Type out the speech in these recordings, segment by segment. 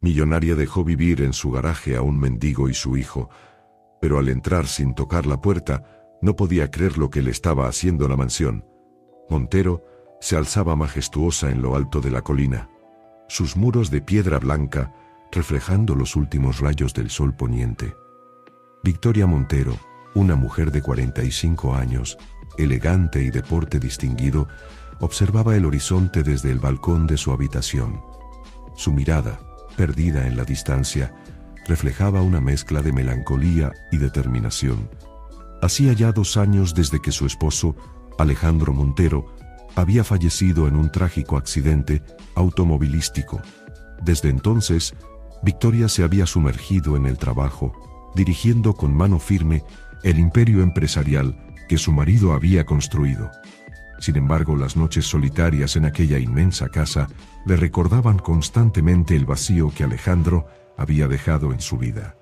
Millonaria dejó vivir en su garaje a un mendigo y su hijo, pero al entrar sin tocar la puerta, no podía creer lo que le estaba haciendo la mansión. Montero se alzaba majestuosa en lo alto de la colina, sus muros de piedra blanca reflejando los últimos rayos del sol poniente. Victoria Montero, una mujer de 45 años, elegante y de porte distinguido, observaba el horizonte desde el balcón de su habitación. Su mirada, perdida en la distancia, reflejaba una mezcla de melancolía y determinación. Hacía ya 2 años desde que su esposo, Alejandro Montero, había fallecido en un trágico accidente automovilístico. Desde entonces, Victoria se había sumergido en el trabajo, dirigiendo con mano firme el imperio empresarial que su marido había construido. Sin embargo, las noches solitarias en aquella inmensa casa le recordaban constantemente el vacío que Alejandro había dejado en su vida.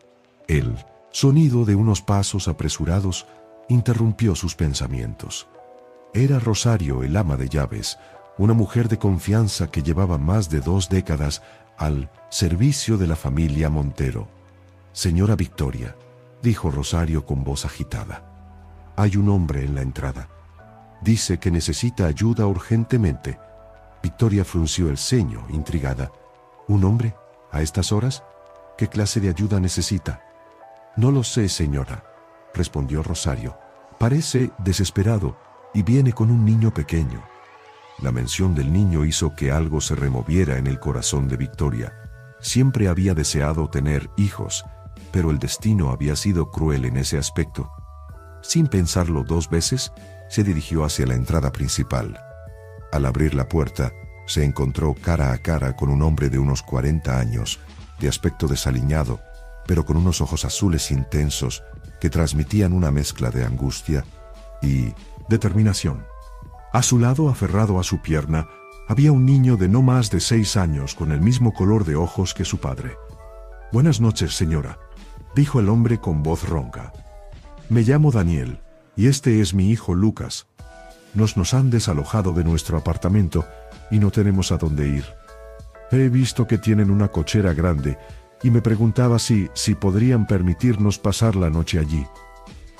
El sonido de unos pasos apresurados interrumpió sus pensamientos. Era Rosario, el ama de llaves, una mujer de confianza que llevaba más de 2 décadas al servicio de la familia Montero. «Señora Victoria», dijo Rosario con voz agitada, «hay un hombre en la entrada. Dice que necesita ayuda urgentemente». Victoria frunció el ceño, intrigada. «¿Un hombre? ¿A estas horas? ¿Qué clase de ayuda necesita?» «No lo sé, señora», respondió Rosario. «Parece desesperado y viene con un niño pequeño». La mención del niño hizo que algo se removiera en el corazón de Victoria. Siempre había deseado tener hijos, pero el destino había sido cruel en ese aspecto. Sin pensarlo 2 veces, se dirigió hacia la entrada principal. Al abrir la puerta, se encontró cara a cara con un hombre de unos 40 años, de aspecto desaliñado, pero con unos ojos azules intensos que transmitían una mezcla de angustia y determinación. A su lado, aferrado a su pierna, había un niño de no más de 6 años con el mismo color de ojos que su padre. «Buenas noches, señora», dijo el hombre con voz ronca. «Me llamo Daniel, y este es mi hijo Lucas. Nos han desalojado de nuestro apartamento y no tenemos a dónde ir. He visto que tienen una cochera grande y me preguntaba si podrían permitirnos pasar la noche allí.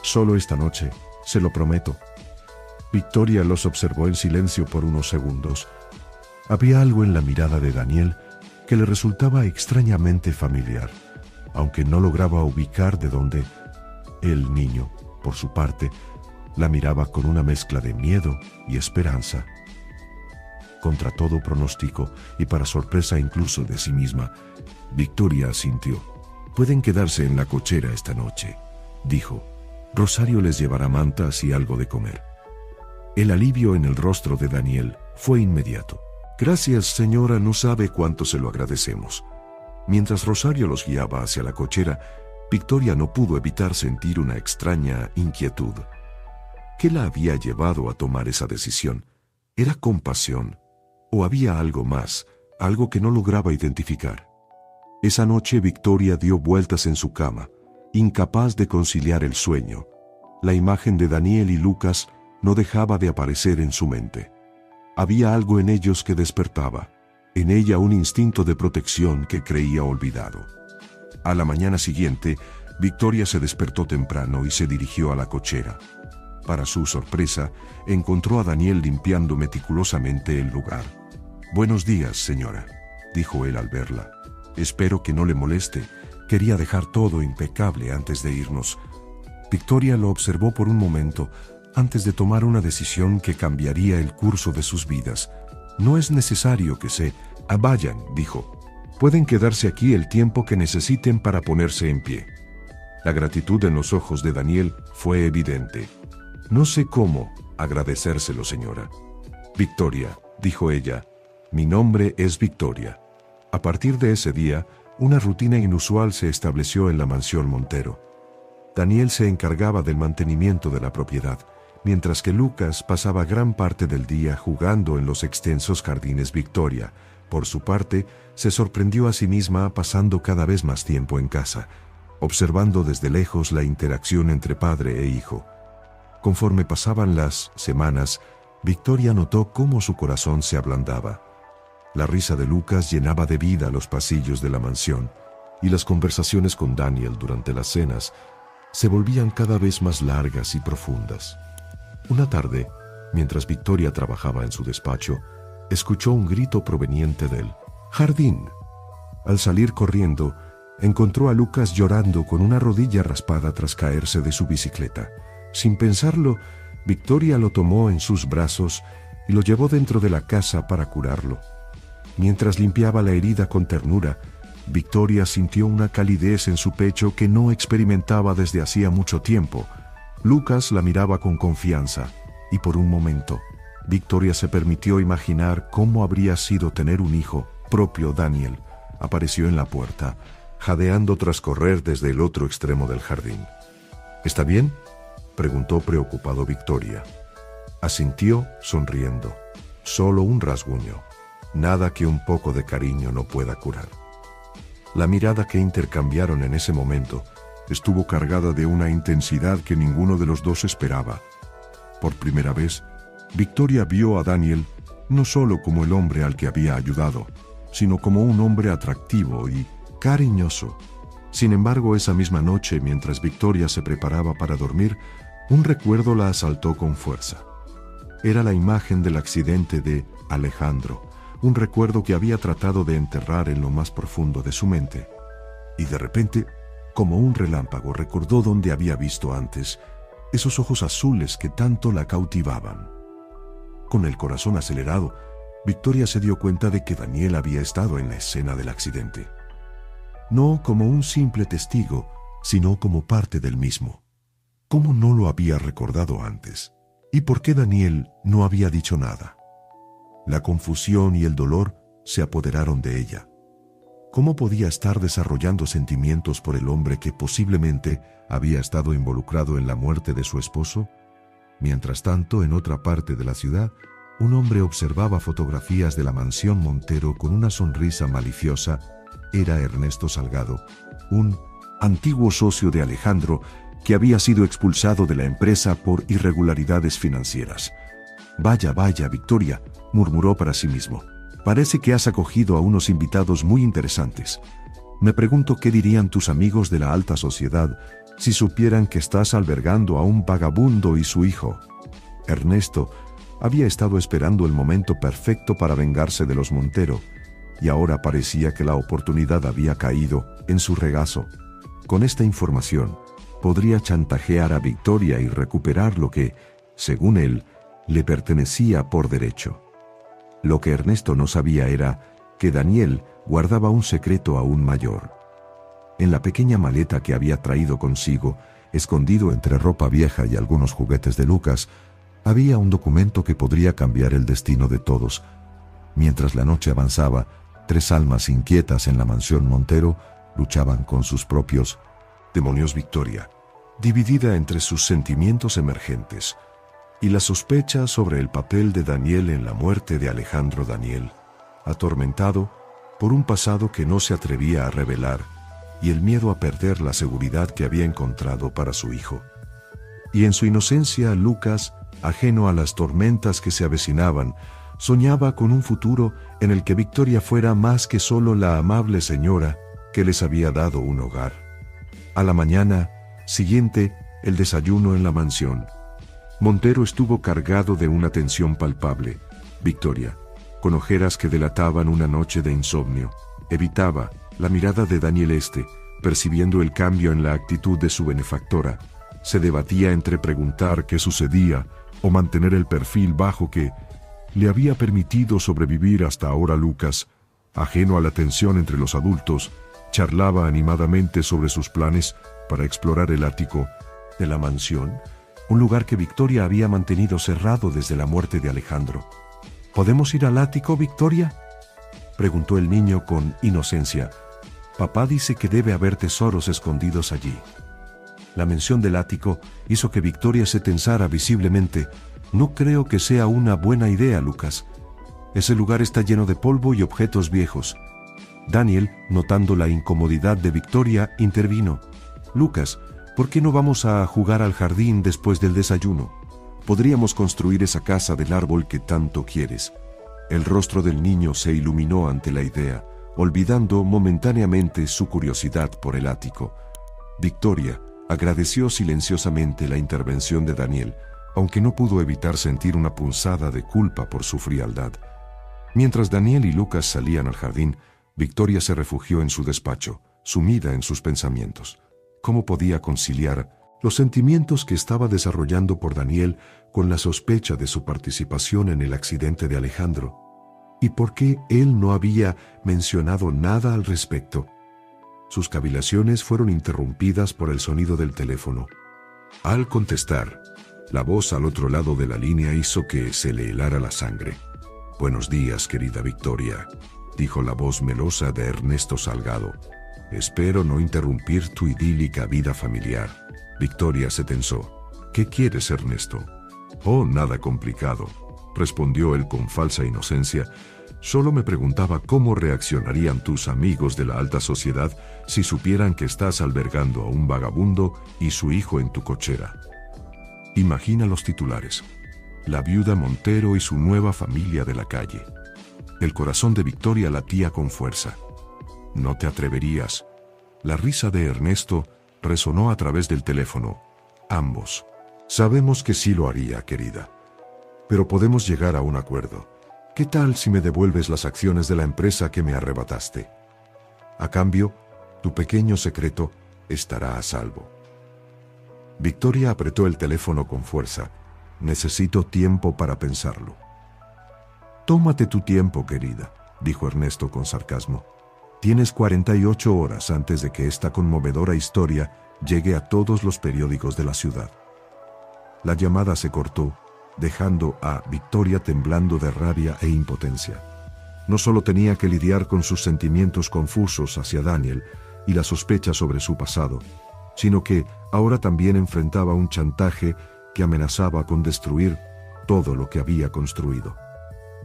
Solo esta noche, se lo prometo». Victoria los observó en silencio por unos segundos. Había algo en la mirada de Daniel que le resultaba extrañamente familiar, aunque no lograba ubicar de dónde. El niño, por su parte, la miraba con una mezcla de miedo y esperanza. Contra todo pronóstico, y para sorpresa incluso de sí misma, Victoria asintió. «Pueden quedarse en la cochera esta noche», dijo. «Rosario les llevará mantas y algo de comer». El alivio en el rostro de Daniel fue inmediato. «Gracias, señora, no sabe cuánto se lo agradecemos». Mientras Rosario los guiaba hacia la cochera, Victoria no pudo evitar sentir una extraña inquietud. ¿Qué la había llevado a tomar esa decisión? ¿Era compasión? ¿O había algo más, algo que no lograba identificar? Esa noche Victoria dio vueltas en su cama, incapaz de conciliar el sueño. La imagen de Daniel y Lucas no dejaba de aparecer en su mente. Había algo en ellos que despertaba, en ella un instinto de protección que creía olvidado. A la mañana siguiente, Victoria se despertó temprano y se dirigió a la cochera. Para su sorpresa, encontró a Daniel limpiando meticulosamente el lugar. «Buenos días, señora», dijo él al verla. «Espero que no le moleste. Quería dejar todo impecable antes de irnos». Victoria lo observó por un momento, antes de tomar una decisión que cambiaría el curso de sus vidas. «No es necesario que se vayan», dijo. «Pueden quedarse aquí el tiempo que necesiten para ponerse en pie». La gratitud en los ojos de Daniel fue evidente. «No sé cómo agradecérselo, señora». «Victoria», dijo ella, «mi nombre es Victoria». A partir de ese día, una rutina inusual se estableció en la mansión Montero. Daniel se encargaba del mantenimiento de la propiedad, mientras que Lucas pasaba gran parte del día jugando en los extensos jardines. Victoria, por su parte, se sorprendió a sí misma pasando cada vez más tiempo en casa, observando desde lejos la interacción entre padre e hijo. Conforme pasaban las semanas, Victoria notó cómo su corazón se ablandaba. La risa de Lucas llenaba de vida los pasillos de la mansión, y las conversaciones con Daniel durante las cenas se volvían cada vez más largas y profundas. Una tarde, mientras Victoria trabajaba en su despacho, escuchó un grito proveniente del jardín. Al salir corriendo, encontró a Lucas llorando con una rodilla raspada tras caerse de su bicicleta. Sin pensarlo, Victoria lo tomó en sus brazos y lo llevó dentro de la casa para curarlo. Mientras limpiaba la herida con ternura, Victoria sintió una calidez en su pecho que no experimentaba desde hacía mucho tiempo. Lucas la miraba con confianza, y por un momento, Victoria se permitió imaginar cómo habría sido tener un hijo propio. Daniel apareció en la puerta, jadeando tras correr desde el otro extremo del jardín. ¿Está bien?, preguntó preocupado Victoria. Asintió, sonriendo. Solo un rasguño. Nada que un poco de cariño no pueda curar. La mirada que intercambiaron en ese momento estuvo cargada de una intensidad que ninguno de los dos esperaba. Por primera vez, Victoria vio a Daniel no solo como el hombre al que había ayudado, sino como un hombre atractivo y cariñoso. Sin embargo, esa misma noche, mientras Victoria se preparaba para dormir, un recuerdo la asaltó con fuerza. Era la imagen del accidente de Alejandro, un recuerdo que había tratado de enterrar en lo más profundo de su mente. Y de repente, como un relámpago, recordó dónde había visto antes esos ojos azules que tanto la cautivaban. Con el corazón acelerado, Victoria se dio cuenta de que Daniel había estado en la escena del accidente. No como un simple testigo, sino como parte del mismo. ¿Cómo no lo había recordado antes? ¿Y por qué Daniel no había dicho nada? La confusión y el dolor se apoderaron de ella. ¿Cómo podía estar desarrollando sentimientos por el hombre que posiblemente había estado involucrado en la muerte de su esposo? Mientras tanto, en otra parte de la ciudad, un hombre observaba fotografías de la mansión Montero con una sonrisa maliciosa. Era Ernesto Salgado, un antiguo socio de Alejandro que había sido expulsado de la empresa por irregularidades financieras. Vaya, Victoria, murmuró para sí mismo. Parece que has acogido a unos invitados muy interesantes. Me pregunto qué dirían tus amigos de la alta sociedad si supieran que estás albergando a un vagabundo y su hijo. Ernesto había estado esperando el momento perfecto para vengarse de los Montero, y ahora parecía que la oportunidad había caído en su regazo. Con esta información, podría chantajear a Victoria y recuperar lo que, según él, le pertenecía por derecho. Lo que Ernesto no sabía era que Daniel guardaba un secreto aún mayor. En la pequeña maleta que había traído consigo, escondido entre ropa vieja y algunos juguetes de Lucas, había un documento que podría cambiar el destino de todos. Mientras la noche avanzaba, 3 almas inquietas en la mansión Montero luchaban con sus propios demonios. Victoria, dividida entre sus sentimientos emergentes y la sospecha sobre el papel de Daniel en la muerte de Alejandro. Daniel, atormentado por un pasado que no se atrevía a revelar y el miedo a perder la seguridad que había encontrado para su hijo. Y en su inocencia, Lucas, ajeno a las tormentas que se avecinaban, soñaba con un futuro en el que Victoria fuera más que solo la amable señora que les había dado un hogar. A la mañana siguiente, el desayuno en la mansión Montero estuvo cargado de una tensión palpable. Victoria, con ojeras que delataban una noche de insomnio, evitaba la mirada de Daniel. Percibiendo el cambio en la actitud de su benefactora, se debatía entre preguntar qué sucedía o mantener el perfil bajo que le había permitido sobrevivir hasta ahora. Lucas, ajeno a la tensión entre los adultos, charlaba animadamente sobre sus planes para explorar el ático de la mansión, un lugar que Victoria había mantenido cerrado desde la muerte de Alejandro. ¿Podemos ir al ático, Victoria?, preguntó el niño con inocencia. Papá dice que debe haber tesoros escondidos allí. La mención del ático hizo que Victoria se tensara visiblemente. No creo que sea una buena idea, Lucas. Ese lugar está lleno de polvo y objetos viejos. Daniel, notando la incomodidad de Victoria, intervino. Lucas, ¿por qué no vamos a jugar al jardín después del desayuno? Podríamos construir esa casa del árbol que tanto quieres. El rostro del niño se iluminó ante la idea, olvidando momentáneamente su curiosidad por el ático. Victoria agradeció silenciosamente la intervención de Daniel, aunque no pudo evitar sentir una punzada de culpa por su frialdad. Mientras Daniel y Lucas salían al jardín, Victoria se refugió en su despacho, sumida en sus pensamientos. ¿Cómo podía conciliar los sentimientos que estaba desarrollando por Daniel con la sospecha de su participación en el accidente de Alejandro? ¿Y por qué él no había mencionado nada al respecto? Sus cavilaciones fueron interrumpidas por el sonido del teléfono. Al contestar, la voz al otro lado de la línea hizo que se le helara la sangre. «Buenos días, querida Victoria», dijo la voz melosa de Ernesto Salgado. «Espero no interrumpir tu idílica vida familiar». Victoria se tensó. «¿Qué quieres, Ernesto?» «Oh, nada complicado», respondió él con falsa inocencia. «Solo me preguntaba cómo reaccionarían tus amigos de la alta sociedad si supieran que estás albergando a un vagabundo y su hijo en tu cochera». Imagina los titulares: la viuda Montero y su nueva familia de la calle. El corazón de Victoria latía con fuerza. «No te atreverías». La risa de Ernesto resonó a través del teléfono. «Ambos. Sabemos que sí lo haría, querida. Pero podemos llegar a un acuerdo. ¿Qué tal si me devuelves las acciones de la empresa que me arrebataste? A cambio, tu pequeño secreto estará a salvo». Victoria apretó el teléfono con fuerza. «Necesito tiempo para pensarlo». «Tómate tu tiempo, querida», dijo Ernesto con sarcasmo. «Tienes 48 horas antes de que esta conmovedora historia llegue a todos los periódicos de la ciudad». La llamada se cortó, dejando a Victoria temblando de rabia e impotencia. No solo tenía que lidiar con sus sentimientos confusos hacia Daniel y la sospecha sobre su pasado, sino que ahora también enfrentaba un chantaje que amenazaba con destruir todo lo que había construido.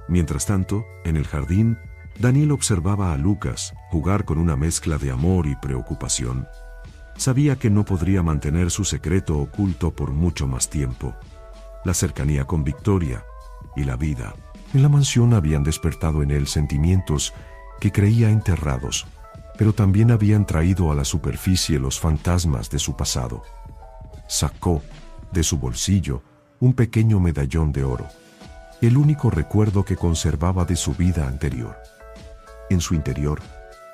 Mientras tanto, en el jardín, Daniel observaba a Lucas jugar con una mezcla de amor y preocupación. Sabía que no podría mantener su secreto oculto por mucho más tiempo. La cercanía con Victoria y la vida en la mansión habían despertado en él sentimientos que creía enterrados, pero también habían traído a la superficie los fantasmas de su pasado. Sacó de su bolsillo un pequeño medallón de oro, el único recuerdo que conservaba de su vida anterior. En su interior,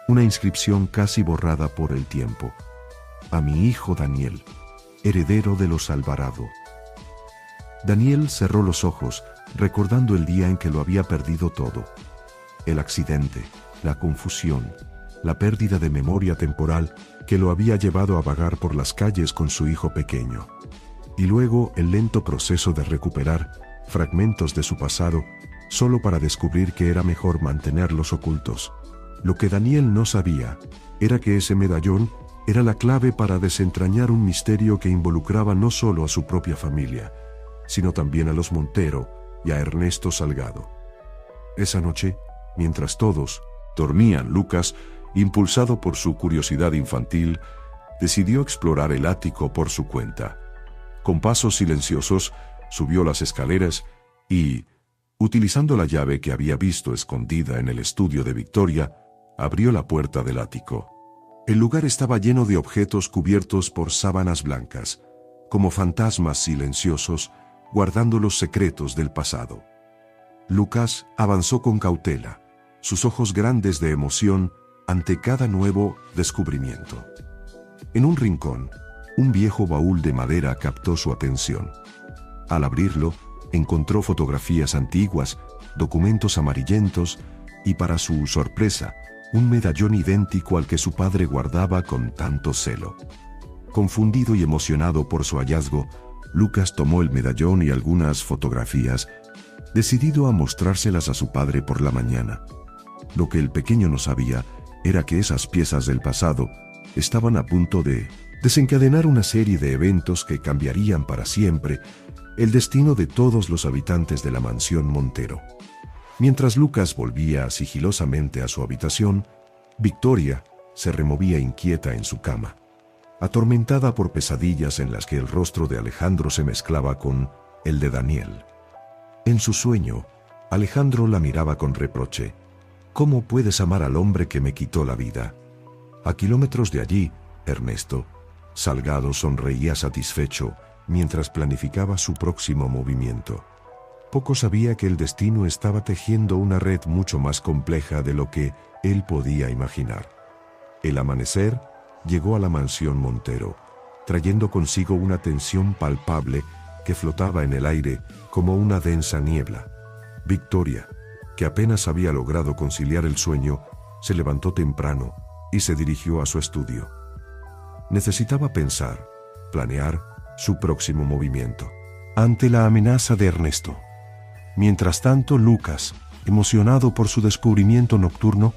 una inscripción casi borrada por el tiempo: «A mi hijo Daniel, heredero de los Alvarado». Daniel cerró los ojos, recordando el día en que lo había perdido todo. El accidente, la confusión, la pérdida de memoria temporal que lo había llevado a vagar por las calles con su hijo pequeño. Y luego el lento proceso de recuperar fragmentos de su pasado, solo para descubrir que era mejor mantenerlos ocultos. Lo que Daniel no sabía era que ese medallón era la clave para desentrañar un misterio que involucraba no solo a su propia familia, sino también a los Montero y a Ernesto Salgado. Esa noche, mientras todos dormían, Lucas, impulsado por su curiosidad infantil, decidió explorar el ático por su cuenta. Con pasos silenciosos, subió las escaleras y, utilizando la llave que había visto escondida en el estudio de Victoria, abrió la puerta del ático. El lugar estaba lleno de objetos cubiertos por sábanas blancas, como fantasmas silenciosos, guardando los secretos del pasado. Lucas avanzó con cautela, sus ojos grandes de emoción ante cada nuevo descubrimiento. En un rincón, un viejo baúl de madera captó su atención. Al abrirlo, encontró fotografías antiguas, documentos amarillentos y, para su sorpresa, un medallón idéntico al que su padre guardaba con tanto celo. Confundido y emocionado por su hallazgo, Lucas tomó el medallón y algunas fotografías, decidido a mostrárselas a su padre por la mañana. Lo que el pequeño no sabía era que esas piezas del pasado estaban a punto de desencadenar una serie de eventos que cambiarían para siempre el destino de todos los habitantes de la mansión Montero. Mientras Lucas volvía sigilosamente a su habitación, Victoria se removía inquieta en su cama, atormentada por pesadillas en las que el rostro de Alejandro se mezclaba con el de Daniel. En su sueño, Alejandro la miraba con reproche. ¿Cómo puedes amar al hombre que me quitó la vida? A kilómetros de allí, Ernesto Salgado sonreía satisfecho mientras planificaba su próximo movimiento. Poco sabía que el destino estaba tejiendo una red mucho más compleja de lo que él podía imaginar. El amanecer llegó a la mansión Montero, trayendo consigo una tensión palpable que flotaba en el aire como una densa niebla. Victoria, que apenas había logrado conciliar el sueño, se levantó temprano y se dirigió a su estudio. Necesitaba pensar, planear su próximo movimiento ante la amenaza de Ernesto. Mientras tanto, Lucas, emocionado por su descubrimiento nocturno,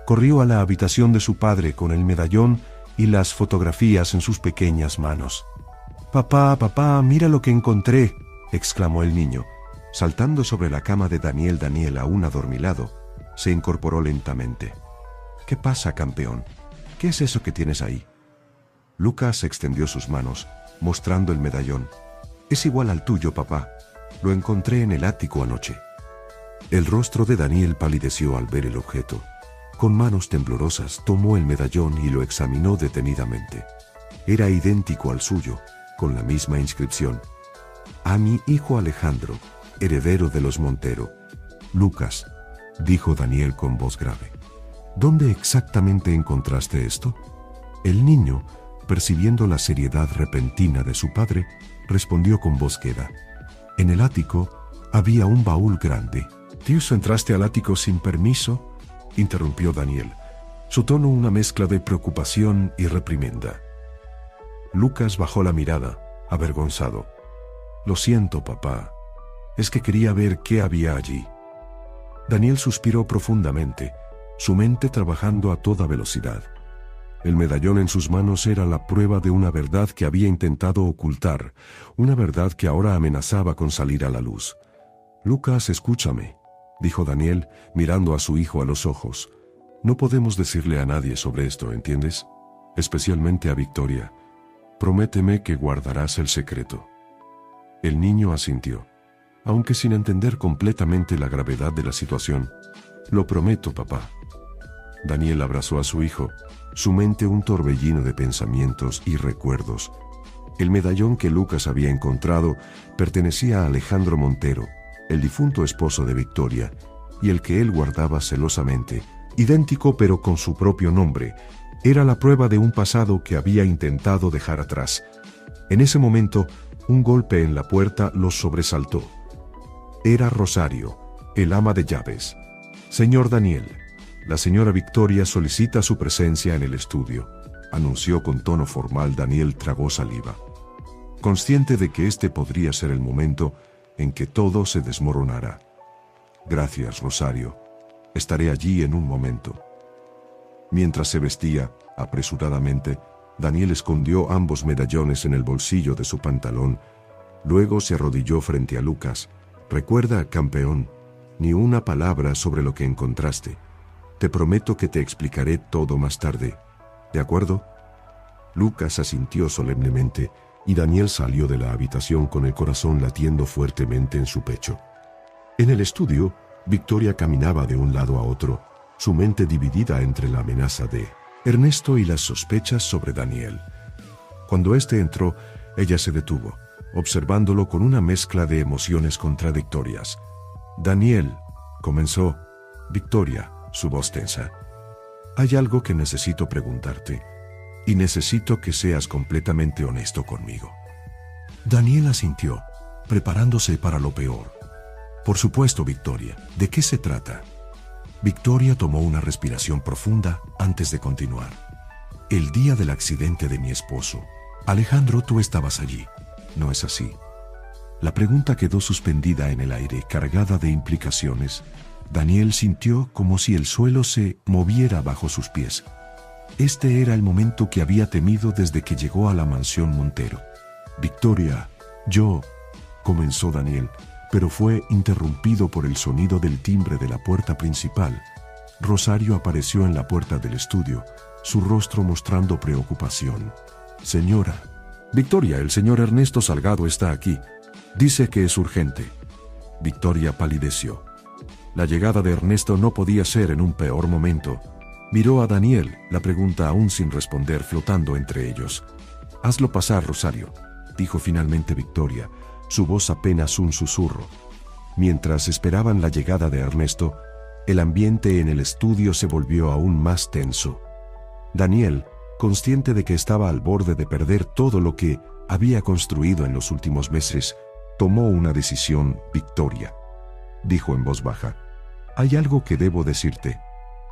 corrió a la habitación de su padre con el medallón y las fotografías en sus pequeñas manos. «Papá, papá, mira lo que encontré», exclamó el niño. Saltando sobre la cama de Daniel aún adormilado, se incorporó lentamente. «¿Qué pasa, campeón? ¿Qué es eso que tienes ahí?» Lucas extendió sus manos, mostrando el medallón. «Es igual al tuyo, papá. Lo encontré en el ático anoche». El rostro de Daniel palideció al ver el objeto. Con manos temblorosas tomó el medallón y lo examinó detenidamente. Era idéntico al suyo, con la misma inscripción: «A mi hijo Alejandro, heredero de los Montero». «Lucas», dijo Daniel con voz grave, «¿dónde exactamente encontraste esto?» El niño, percibiendo la seriedad repentina de su padre, respondió con voz queda: «En el ático había un baúl grande». «¿Tío, entraste al ático sin permiso?», interrumpió Daniel, su tono una mezcla de preocupación y reprimenda. Lucas bajó la mirada, avergonzado. «Lo siento, papá. Es que quería ver qué había allí». Daniel suspiró profundamente, su mente trabajando a toda velocidad. El medallón en sus manos era la prueba de una verdad que había intentado ocultar, una verdad que ahora amenazaba con salir a la luz. «Lucas, escúchame», dijo Daniel, mirando a su hijo a los ojos. «No podemos decirle a nadie sobre esto, ¿entiendes? Especialmente a Victoria. Prométeme que guardarás el secreto». El niño asintió, aunque sin entender completamente la gravedad de la situación. «Lo prometo, papá». Daniel abrazó a su hijo, su mente un torbellino de pensamientos y recuerdos. El medallón que Lucas había encontrado pertenecía a Alejandro Montero, el difunto esposo de Victoria, y el que él guardaba celosamente, idéntico pero con su propio nombre, era la prueba de un pasado que había intentado dejar atrás. En ese momento, un golpe en la puerta los sobresaltó. Era Rosario, el ama de llaves. «Señor Daniel, la señora Victoria solicita su presencia en el estudio», anunció con tono formal. Daniel tragó saliva, consciente de que este podría ser el momento en que todo se desmoronara. «Gracias, Rosario. Estaré allí en un momento». Mientras se vestía, apresuradamente, Daniel escondió ambos medallones en el bolsillo de su pantalón. Luego se arrodilló frente a Lucas. «Recuerda, campeón, ni una palabra sobre lo que encontraste. Te prometo que te explicaré todo más tarde. ¿De acuerdo?» Lucas asintió solemnemente y Daniel salió de la habitación con el corazón latiendo fuertemente en su pecho. En el estudio, Victoria caminaba de un lado a otro, su mente dividida entre la amenaza de Ernesto y las sospechas sobre Daniel. Cuando éste entró, ella se detuvo, observándolo con una mezcla de emociones contradictorias. «Daniel», comenzó. «Victoria», su voz tensa, «hay algo que necesito preguntarte, y necesito que seas completamente honesto conmigo». Daniel asintió, preparándose para lo peor. «Por supuesto, Victoria. ¿De qué se trata?» Victoria tomó una respiración profunda antes de continuar. «El día del accidente de mi esposo, Alejandro, tú estabas allí, ¿no es así?» La pregunta quedó suspendida en el aire, cargada de implicaciones. Daniel sintió como si el suelo se moviera bajo sus pies. Este era el momento que había temido desde que llegó a la mansión Montero. «Victoria, yo», comenzó Daniel, pero fue interrumpido por el sonido del timbre de la puerta principal. Rosario apareció en la puerta del estudio, su rostro mostrando preocupación. «Señora». «Victoria, el señor Ernesto Salgado está aquí. Dice que es urgente». Victoria palideció. La llegada de Ernesto no podía ser en un peor momento. Miró a Daniel, la pregunta aún sin responder flotando entre ellos. «Hazlo pasar, Rosario», dijo finalmente Victoria, su voz apenas un susurro. Mientras esperaban la llegada de Ernesto, el ambiente en el estudio se volvió aún más tenso. Daniel, consciente de que estaba al borde de perder todo lo que había construido en los últimos meses, tomó una decisión. «Victoria», dijo en voz baja, «hay algo que debo decirte,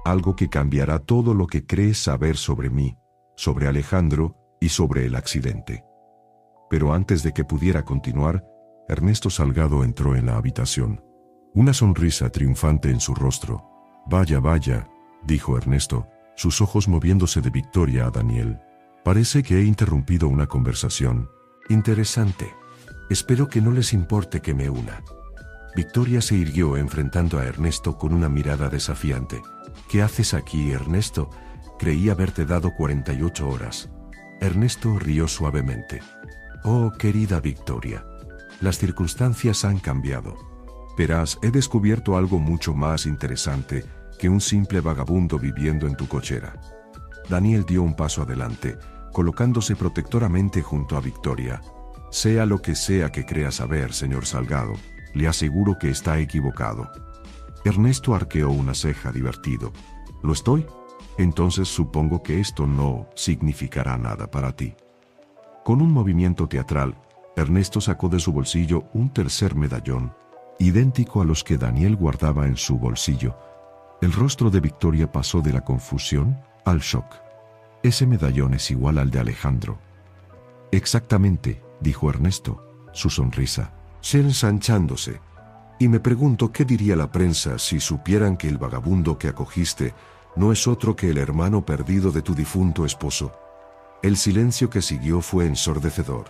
algo que cambiará todo lo que crees saber sobre mí, sobre Alejandro y sobre el accidente». Pero antes de que pudiera continuar, Ernesto Salgado entró en la habitación. Una sonrisa triunfante en su rostro. «Vaya, vaya», dijo Ernesto, sus ojos moviéndose de Victoria a Daniel. «Parece que he interrumpido una conversación. Interesante. Espero que no les importe que me una». Victoria se irguió enfrentando a Ernesto con una mirada desafiante. «¿Qué haces aquí, Ernesto? Creí haberte dado 48 horas». Ernesto rió suavemente. «Oh, querida Victoria, las circunstancias han cambiado. Verás, he descubierto algo mucho más interesante que un simple vagabundo viviendo en tu cochera». Daniel dio un paso adelante, colocándose protectoramente junto a Victoria. «Sea lo que sea que crea saber, señor Salgado, le aseguro que está equivocado». Ernesto arqueó una ceja divertido. «¿Lo estoy? Entonces supongo que esto no significará nada para ti». Con un movimiento teatral, Ernesto sacó de su bolsillo un tercer medallón, idéntico a los que Daniel guardaba en su bolsillo. El rostro de Victoria pasó de la confusión al shock. «Ese medallón es igual al de Alejandro». «Exactamente», dijo Ernesto, su sonrisa ensanchándose. «Y me pregunto qué diría la prensa si supieran que el vagabundo que acogiste no es otro que el hermano perdido de tu difunto esposo». El silencio que siguió fue ensordecedor.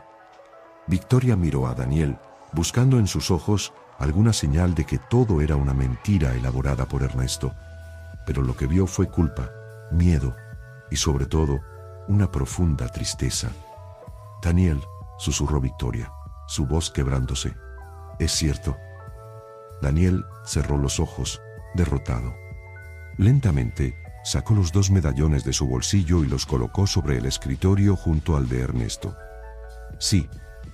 Victoria miró a Daniel, buscando en sus ojos alguna señal de que todo era una mentira elaborada por Ernesto. Pero lo que vio fue culpa, miedo y sobre todo una profunda tristeza. «Daniel», susurró Victoria, su voz quebrándose, «¿es cierto?». Daniel cerró los ojos, derrotado. Lentamente, sacó los 2 medallones de su bolsillo y los colocó sobre el escritorio junto al de Ernesto. «Sí»,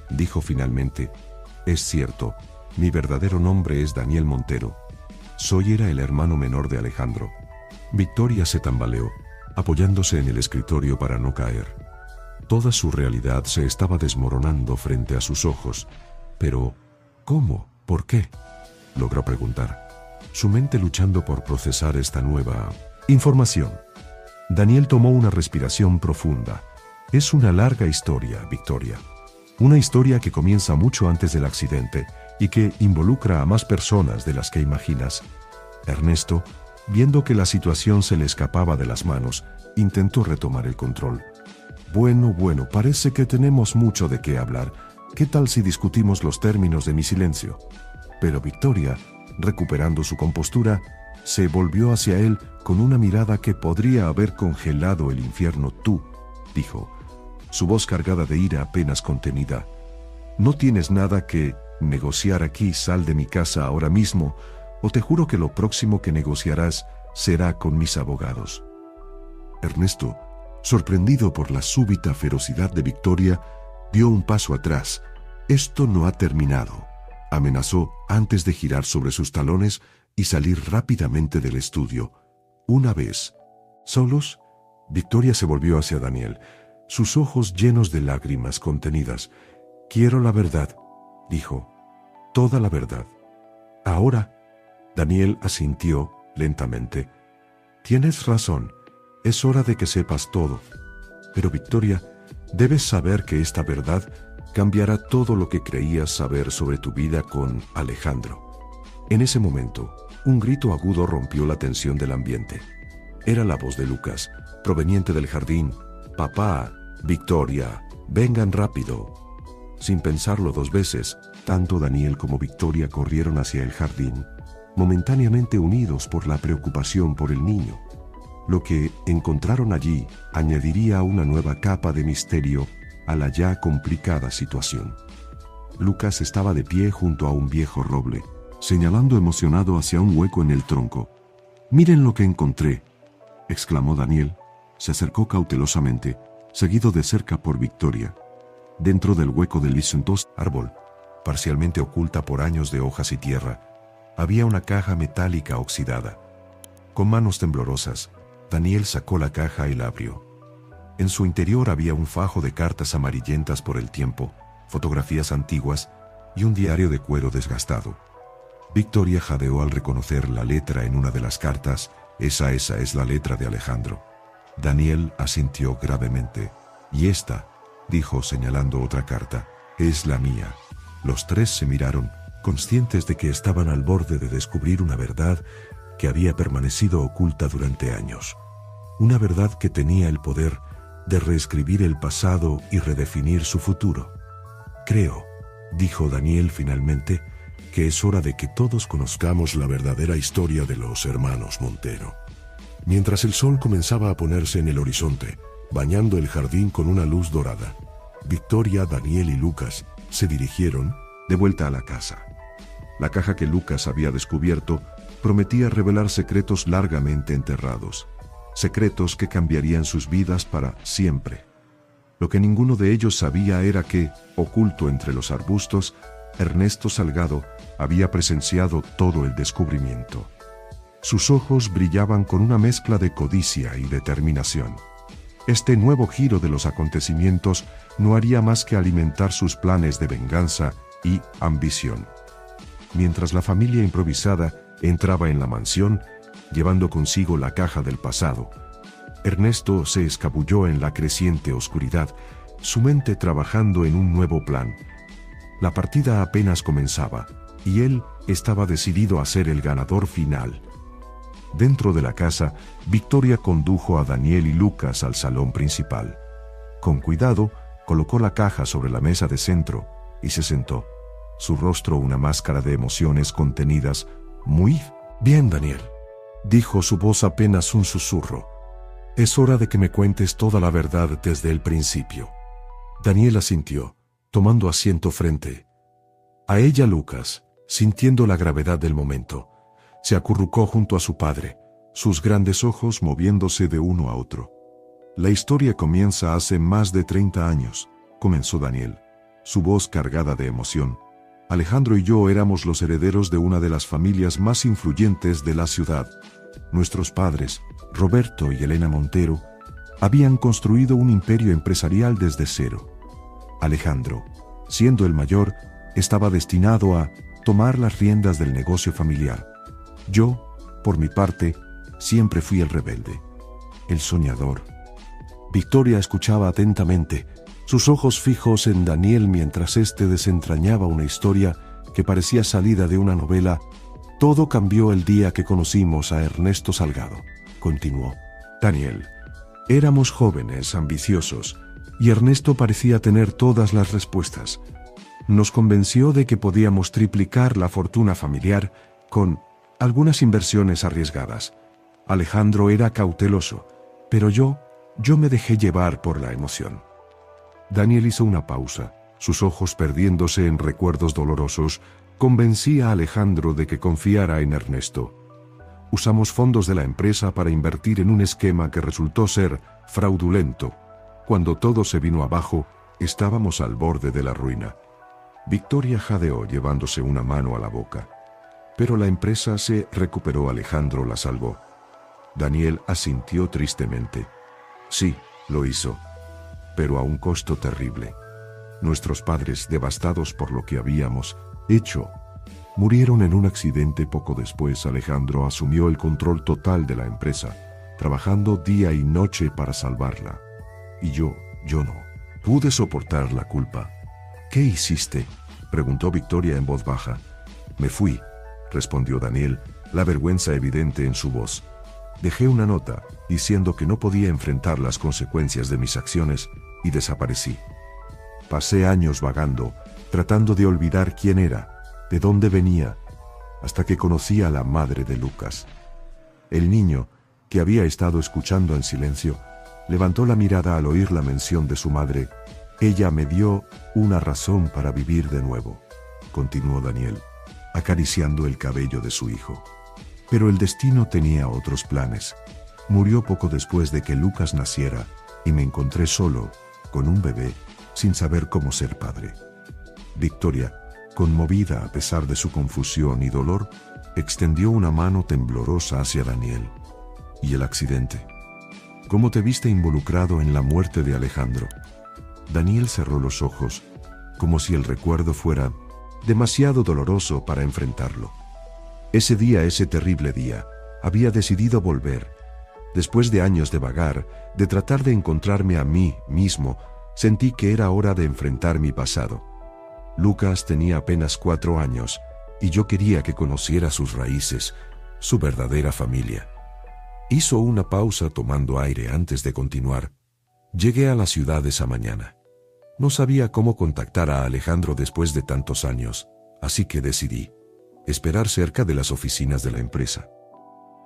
dijo finalmente, «es cierto, mi verdadero nombre es Daniel Montero. Era el hermano menor de Alejandro». Victoria se tambaleó, apoyándose en el escritorio para no caer. Toda su realidad se estaba desmoronando frente a sus ojos. «Pero, ¿cómo? ¿Por qué?», logró preguntar, su mente luchando por procesar esta nueva información. Daniel tomó una respiración profunda. «Es una larga historia, Victoria. Una historia que comienza mucho antes del accidente y que involucra a más personas de las que imaginas». Ernesto, viendo que la situación se le escapaba de las manos, intentó retomar el control. Bueno, parece que tenemos mucho de qué hablar. ¿Qué tal si discutimos los términos de mi silencio?». Pero Victoria, recuperando su compostura, se volvió hacia él con una mirada que podría haber congelado el infierno. «Tú», dijo, su voz cargada de ira apenas contenida, «no tienes nada que negociar aquí. Sal de mi casa ahora mismo, o te juro que lo próximo que negociarás será con mis abogados». Ernesto, sorprendido por la súbita ferocidad de Victoria, dio un paso atrás. «Esto no ha terminado», amenazó antes de girar sobre sus talones y salir rápidamente del estudio. Una vez solos, Victoria se volvió hacia Daniel, sus ojos llenos de lágrimas contenidas. «Quiero la verdad», dijo, «toda la verdad». «Ahora», Daniel asintió lentamente, «tienes razón, es hora de que sepas todo. Pero Victoria, debes saber que esta verdad cambiará todo lo que creías saber sobre tu vida con Alejandro». En ese momento, un grito agudo rompió la tensión del ambiente. Era la voz de Lucas, proveniente del jardín. «Papá, Victoria, vengan rápido». Sin pensarlo 2 veces, tanto Daniel como Victoria corrieron hacia el jardín, momentáneamente unidos por la preocupación por el niño. Lo que encontraron allí añadiría una nueva capa de misterio a la ya complicada situación. Lucas estaba de pie junto a un viejo roble, señalando emocionado hacia un hueco en el tronco. «Miren lo que encontré», exclamó Daniel. Se acercó cautelosamente, seguido de cerca por Victoria. Dentro del hueco del lisentos árbol, parcialmente oculta por años de hojas y tierra, había una caja metálica oxidada. Con manos temblorosas, Daniel sacó la caja y la abrió. En su interior había un fajo de cartas amarillentas por el tiempo, fotografías antiguas y un diario de cuero desgastado. Victoria jadeó al reconocer la letra en una de las cartas. Esa es la letra de Alejandro. Daniel asintió gravemente. «Y esta», dijo señalando otra carta, «es la mía». Los tres se miraron, conscientes de que estaban al borde de descubrir una verdad que había permanecido oculta durante años. Una verdad que tenía el poder de reescribir el pasado y redefinir su futuro. «Creo», dijo Daniel finalmente, «que es hora de que todos conozcamos la verdadera historia de los hermanos Montero». Mientras el sol comenzaba a ponerse en el horizonte, bañando el jardín con una luz dorada, Victoria, Daniel y Lucas se dirigieron de vuelta a la casa. La caja que Lucas había descubierto prometía revelar secretos largamente enterrados, secretos que cambiarían sus vidas para siempre. Lo que ninguno de ellos sabía era que, oculto entre los arbustos, Ernesto Salgado había presenciado todo el descubrimiento. Sus ojos brillaban con una mezcla de codicia y determinación. Este nuevo giro de los acontecimientos no haría más que alimentar sus planes de venganza y ambición. Mientras la familia improvisada entraba en la mansión, llevando consigo la caja del pasado, Ernesto se escabulló en la creciente oscuridad, su mente trabajando en un nuevo plan. La partida apenas comenzaba, y él estaba decidido a ser el ganador final. Dentro de la casa, Victoria condujo a Daniel y Lucas al salón principal. Con cuidado, colocó la caja sobre la mesa de centro y se sentó. Su rostro una máscara de emociones contenidas. «Muy bien, Daniel», dijo su voz apenas un susurro. «Es hora de que me cuentes toda la verdad desde el principio». Daniel asintió, tomando asiento frente a ella. Lucas, sintiendo la gravedad del momento, se acurrucó junto a su padre, sus grandes ojos moviéndose de uno a otro. «La historia comienza hace más de 30 años», comenzó Daniel, su voz cargada de emoción. «Alejandro y yo éramos los herederos de una de las familias más influyentes de la ciudad. Nuestros padres, Roberto y Elena Montero, habían construido un imperio empresarial desde cero. Alejandro, siendo el mayor, estaba destinado a tomar las riendas del negocio familiar. Yo, por mi parte, siempre fui el rebelde, el soñador». Victoria escuchaba atentamente, sus ojos fijos en Daniel mientras éste desentrañaba una historia que parecía salida de una novela. «Todo cambió el día que conocimos a Ernesto Salgado», continuó Daniel. «Éramos jóvenes, ambiciosos, y Ernesto parecía tener todas las respuestas. Nos convenció de que podíamos triplicar la fortuna familiar con algunas inversiones arriesgadas. Alejandro era cauteloso, pero yo me dejé llevar por la emoción». Daniel hizo una pausa, sus ojos perdiéndose en recuerdos dolorosos. «Convencí a Alejandro de que confiara en Ernesto. Usamos fondos de la empresa para invertir en un esquema que resultó ser fraudulento. Cuando todo se vino abajo, estábamos al borde de la ruina». Victoria jadeó llevándose una mano a la boca. «Pero la empresa se recuperó, Alejandro la salvó». Daniel asintió tristemente. «Sí, lo hizo, pero a un costo terrible. Nuestros padres, devastados por lo que habíamos hecho, murieron en un accidente. Poco después, Alejandro asumió el control total de la empresa, trabajando día y noche para salvarla. Y yo no pude soportar la culpa». «¿Qué hiciste?», preguntó Victoria en voz baja. «Me fui», respondió Daniel, la vergüenza evidente en su voz. «Dejé una nota diciendo que no podía enfrentar las consecuencias de mis acciones y desaparecí. Pasé años vagando, tratando de olvidar quién era, de dónde venía, hasta que conocí a la madre de Lucas». El niño, que había estado escuchando en silencio, levantó la mirada al oír la mención de su madre. «Ella me dio una razón para vivir de nuevo», continuó Daniel. acariciando el cabello de su hijo. Pero el destino tenía otros planes. Murió poco después de que Lucas naciera y me encontré solo, con un bebé, sin saber cómo ser padre. Victoria, conmovida a pesar de su confusión y dolor, extendió una mano temblorosa hacia Daniel. ¿Y el accidente? ¿Cómo te viste involucrado en la muerte de Alejandro? Daniel cerró los ojos, como si el recuerdo fuera demasiado doloroso para enfrentarlo. Ese día, ese terrible día, había decidido volver. Después de años de vagar, de tratar de encontrarme a mí mismo, sentí que era hora de enfrentar mi pasado. Lucas tenía apenas 4 años, y yo quería que conociera sus raíces, su verdadera familia. Hizo una pausa tomando aire antes de continuar. Llegué a la ciudad esa mañana. No sabía cómo contactar a Alejandro después de tantos años, así que decidí esperar cerca de las oficinas de la empresa.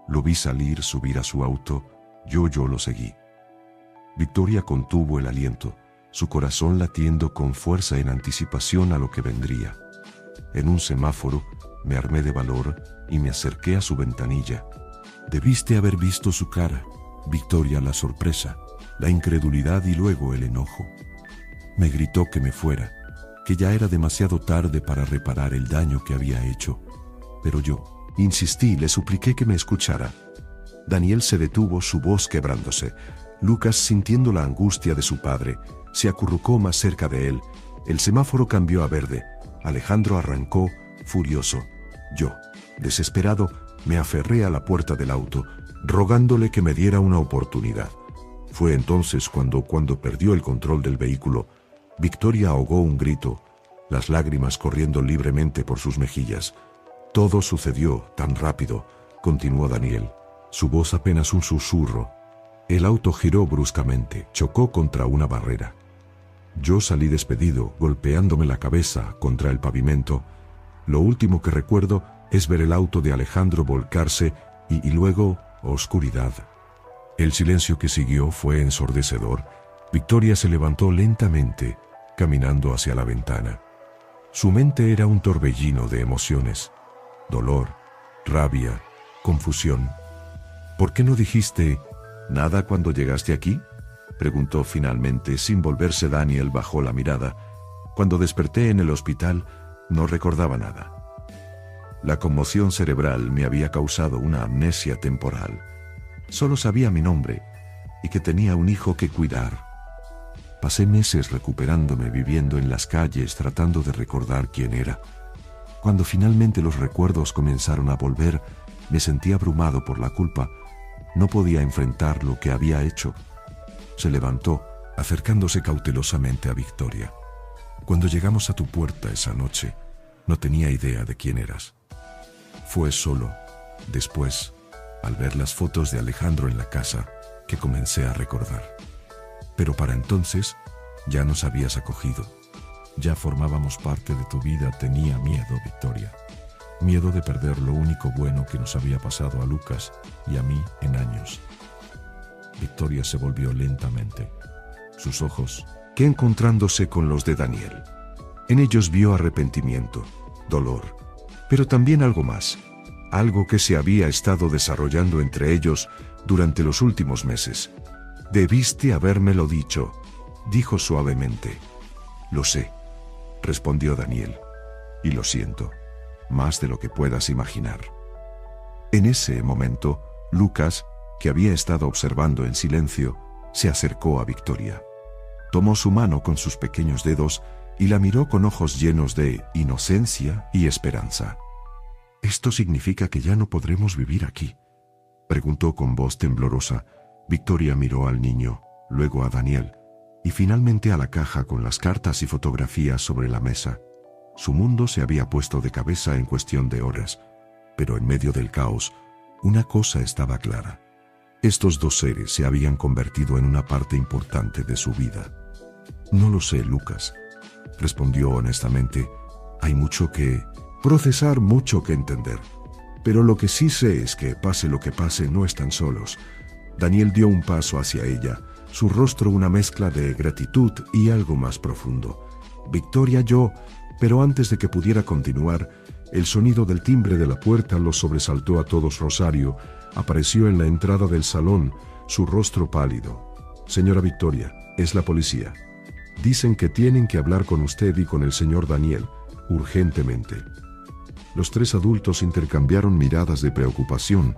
Lo vi salir, subir a su auto, yo lo seguí. Victoria contuvo el aliento, su corazón latiendo con fuerza en anticipación a lo que vendría. En un semáforo, me armé de valor y me acerqué a su ventanilla. Debiste haber visto su cara, Victoria, la sorpresa, la incredulidad y luego el enojo. Me gritó que me fuera, que ya era demasiado tarde para reparar el daño que había hecho. Pero yo insistí, le supliqué que me escuchara. Daniel se detuvo, su voz quebrándose. Lucas, sintiendo la angustia de su padre, se acurrucó más cerca de él. El semáforo cambió a verde. Alejandro arrancó, furioso. Yo, desesperado, me aferré a la puerta del auto, rogándole que me diera una oportunidad. Fue entonces cuando perdió el control del vehículo, Victoria ahogó un grito, las lágrimas corriendo libremente por sus mejillas. Todo sucedió tan rápido, continuó Daniel, su voz apenas un susurro. El auto giró bruscamente, chocó contra una barrera. Yo salí despedido, golpeándome la cabeza contra el pavimento. Lo último que recuerdo es ver el auto de Alejandro volcarse y luego oscuridad. El silencio que siguió fue ensordecedor. Victoria se levantó lentamente, caminando hacia la ventana. Su mente era un torbellino de emociones. Dolor, rabia, confusión. ¿Por qué no dijiste nada cuando llegaste aquí?, preguntó finalmente, sin volverse. Daniel bajó la mirada. Cuando desperté en el hospital, no recordaba nada. La conmoción cerebral me había causado una amnesia temporal. Solo sabía mi nombre y que tenía un hijo que cuidar. Pasé meses recuperándome, viviendo en las calles, tratando de recordar quién era. Cuando finalmente los recuerdos comenzaron a volver, me sentí abrumado por la culpa. No podía enfrentar lo que había hecho. Se levantó, acercándose cautelosamente a Victoria. Cuando llegamos a tu puerta esa noche, no tenía idea de quién eras. Fue solo después, al ver las fotos de Alejandro en la casa, que comencé a recordar. Pero para entonces, ya nos habías acogido. Ya formábamos parte de tu vida. Tenía miedo, Victoria. Miedo de perder lo único bueno que nos había pasado a Lucas y a mí en años. Victoria se volvió lentamente. Sus ojos, que encontrándose con los de Daniel, en ellos vio arrepentimiento, dolor, pero también algo más, algo que se había estado desarrollando entre ellos durante los últimos meses. Debiste habérmelo dicho, dijo suavemente. Lo sé, respondió Daniel, y lo siento, más de lo que puedas imaginar. En ese momento, Lucas, que había estado observando en silencio, se acercó a Victoria. Tomó su mano con sus pequeños dedos y la miró con ojos llenos de inocencia y esperanza. ¿Esto significa que ya no podremos vivir aquí?, preguntó con voz temblorosa. Victoria miró al niño, luego a Daniel, y finalmente a la caja con las cartas y fotografías sobre la mesa. Su mundo se había puesto de cabeza en cuestión de horas, pero en medio del caos, una cosa estaba clara. Estos dos seres se habían convertido en una parte importante de su vida. No lo sé, Lucas, respondió honestamente. Hay mucho que procesar, mucho que entender. Pero lo que sí sé es que, pase lo que pase, no están solos. Daniel dio un paso hacia ella, su rostro una mezcla de gratitud y algo más profundo. Victoria, pero antes de que pudiera continuar, El sonido del timbre de la puerta los sobresaltó a todos. Rosario apareció en la entrada del salón, su rostro pálido. «Señora Victoria, es la policía. Dicen que tienen que hablar con usted y con el señor Daniel, urgentemente». Los tres adultos intercambiaron miradas de preocupación.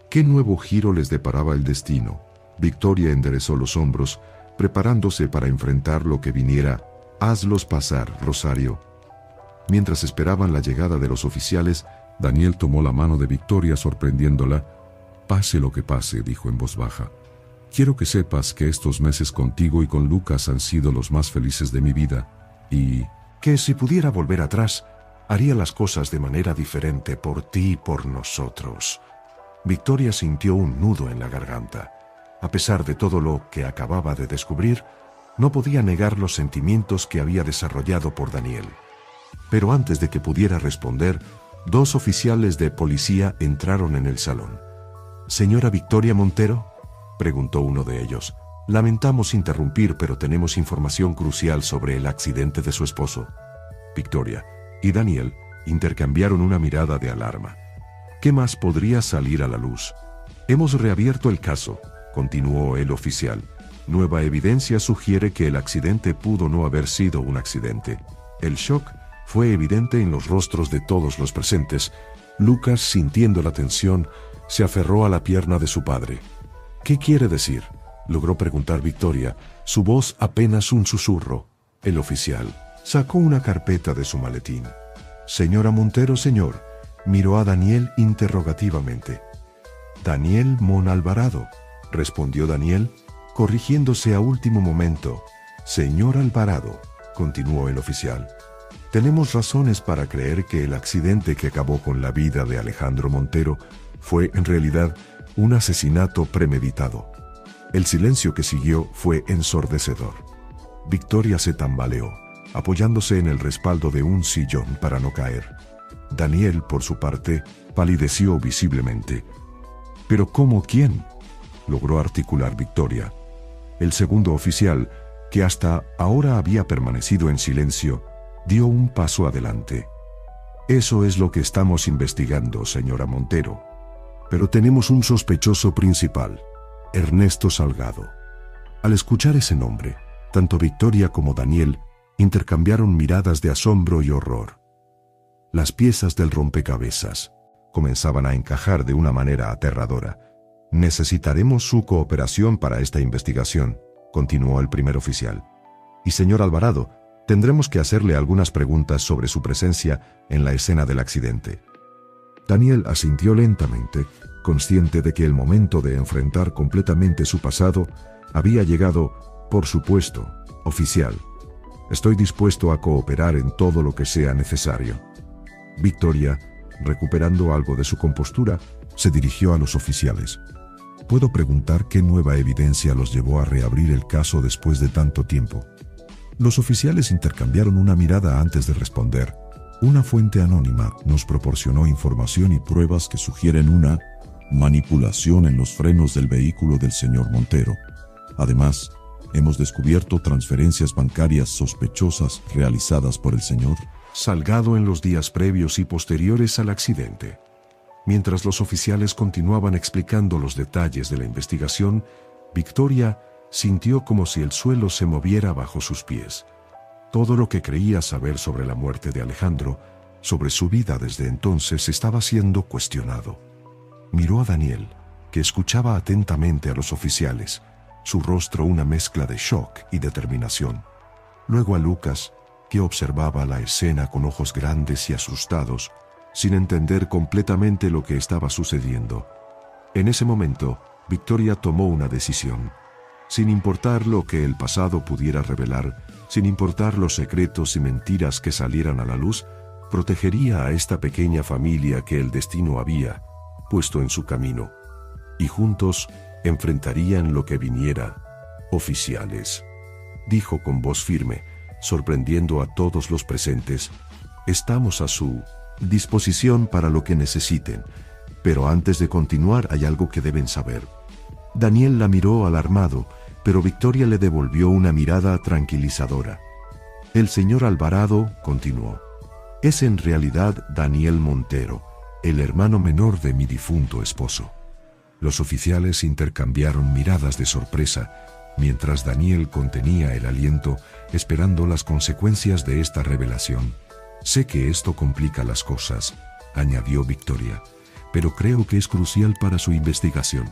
¿Qué nuevo giro les deparaba el destino? Victoria enderezó los hombros, preparándose para enfrentar lo que viniera. «Hazlos pasar, Rosario». Mientras esperaban la llegada de los oficiales, Daniel tomó la mano de Victoria sorprendiéndola. «Pase lo que pase», dijo en voz baja. «Quiero que sepas que estos meses contigo y con Lucas han sido los más felices de mi vida, y que si pudiera volver atrás, haría las cosas de manera diferente por ti y por nosotros». Victoria sintió un nudo en la garganta. A pesar de todo lo que acababa de descubrir, no podía negar los sentimientos que había desarrollado por Daniel. Pero antes de que pudiera responder, dos oficiales de policía entraron en el salón. «¿Señora Victoria Montero?», preguntó uno de ellos. «Lamentamos interrumpir, pero tenemos información crucial sobre el accidente de su esposo». Victoria y Daniel intercambiaron una mirada de alarma. ¿Qué más podría salir a la luz? «Hemos reabierto el caso», continuó el oficial. «Nueva evidencia sugiere que el accidente pudo no haber sido un accidente». El shock fue evidente en los rostros de todos los presentes. Lucas, sintiendo la tensión, se aferró a la pierna de su padre. «¿Qué quiere decir?», logró preguntar Victoria, su voz apenas un susurro. El oficial sacó una carpeta de su maletín. «Señora Montero, señor», miró a Daniel interrogativamente. «Daniel Mon Alvarado», respondió Daniel, corrigiéndose a último momento. «Señor Alvarado», continuó el oficial. «Tenemos razones para creer que el accidente que acabó con la vida de Alejandro Montero fue en realidad un asesinato premeditado». El silencio que siguió fue ensordecedor. Victoria se tambaleó, apoyándose en el respaldo de un sillón para no caer. Daniel, por su parte, palideció visiblemente. «¿Pero cómo? ¿Quién?», logró articular Victoria. El segundo oficial, que hasta ahora había permanecido en silencio, dio un paso adelante. «Eso es lo que estamos investigando, señora Montero. Pero tenemos un sospechoso principal, Ernesto Salgado». Al escuchar ese nombre, tanto Victoria como Daniel intercambiaron miradas de asombro y horror. Las piezas del rompecabezas comenzaban a encajar de una manera aterradora. «Necesitaremos su cooperación para esta investigación», continuó el primer oficial. «Y señor Alvarado, tendremos que hacerle algunas preguntas sobre su presencia en la escena del accidente». Daniel asintió lentamente, consciente de que el momento de enfrentar completamente su pasado había llegado. «Por supuesto, oficial. Estoy dispuesto a cooperar en todo lo que sea necesario». Victoria, recuperando algo de su compostura, se dirigió a los oficiales. «¿Puedo preguntar qué nueva evidencia los llevó a reabrir el caso después de tanto tiempo?». Los oficiales intercambiaron una mirada antes de responder. «Una fuente anónima nos proporcionó información y pruebas que sugieren una manipulación en los frenos del vehículo del señor Montero. Además, hemos descubierto transferencias bancarias sospechosas realizadas por el señor Salgado en los días previos y posteriores al accidente». Mientras los oficiales continuaban explicando los detalles de la investigación, Victoria sintió como si el suelo se moviera bajo sus pies. Todo lo que creía saber sobre la muerte de Alejandro, sobre su vida desde entonces, estaba siendo cuestionado. Miró a Daniel, que escuchaba atentamente a los oficiales, su rostro una mezcla de shock y determinación. Luego a Lucas, que observaba la escena con ojos grandes y asustados, sin entender completamente lo que estaba sucediendo. En ese momento, Victoria tomó una decisión. Sin importar lo que el pasado pudiera revelar, sin importar los secretos y mentiras que salieran a la luz, protegería a esta pequeña familia que el destino había puesto en su camino. Y juntos enfrentarían lo que viniera. «Oficiales», dijo con voz firme, sorprendiendo a todos los presentes, «estamos a su disposición para lo que necesiten, pero antes de continuar hay algo que deben saber». Daniel la miró alarmado, pero Victoria le devolvió una mirada tranquilizadora. «El señor Alvarado», continuó, Es en realidad Daniel Montero, el hermano menor de mi difunto esposo. Los oficiales intercambiaron miradas de sorpresa, mientras Daniel contenía el aliento, esperando las consecuencias de esta revelación. Sé que esto complica las cosas, añadió Victoria, pero creo que es crucial para su investigación,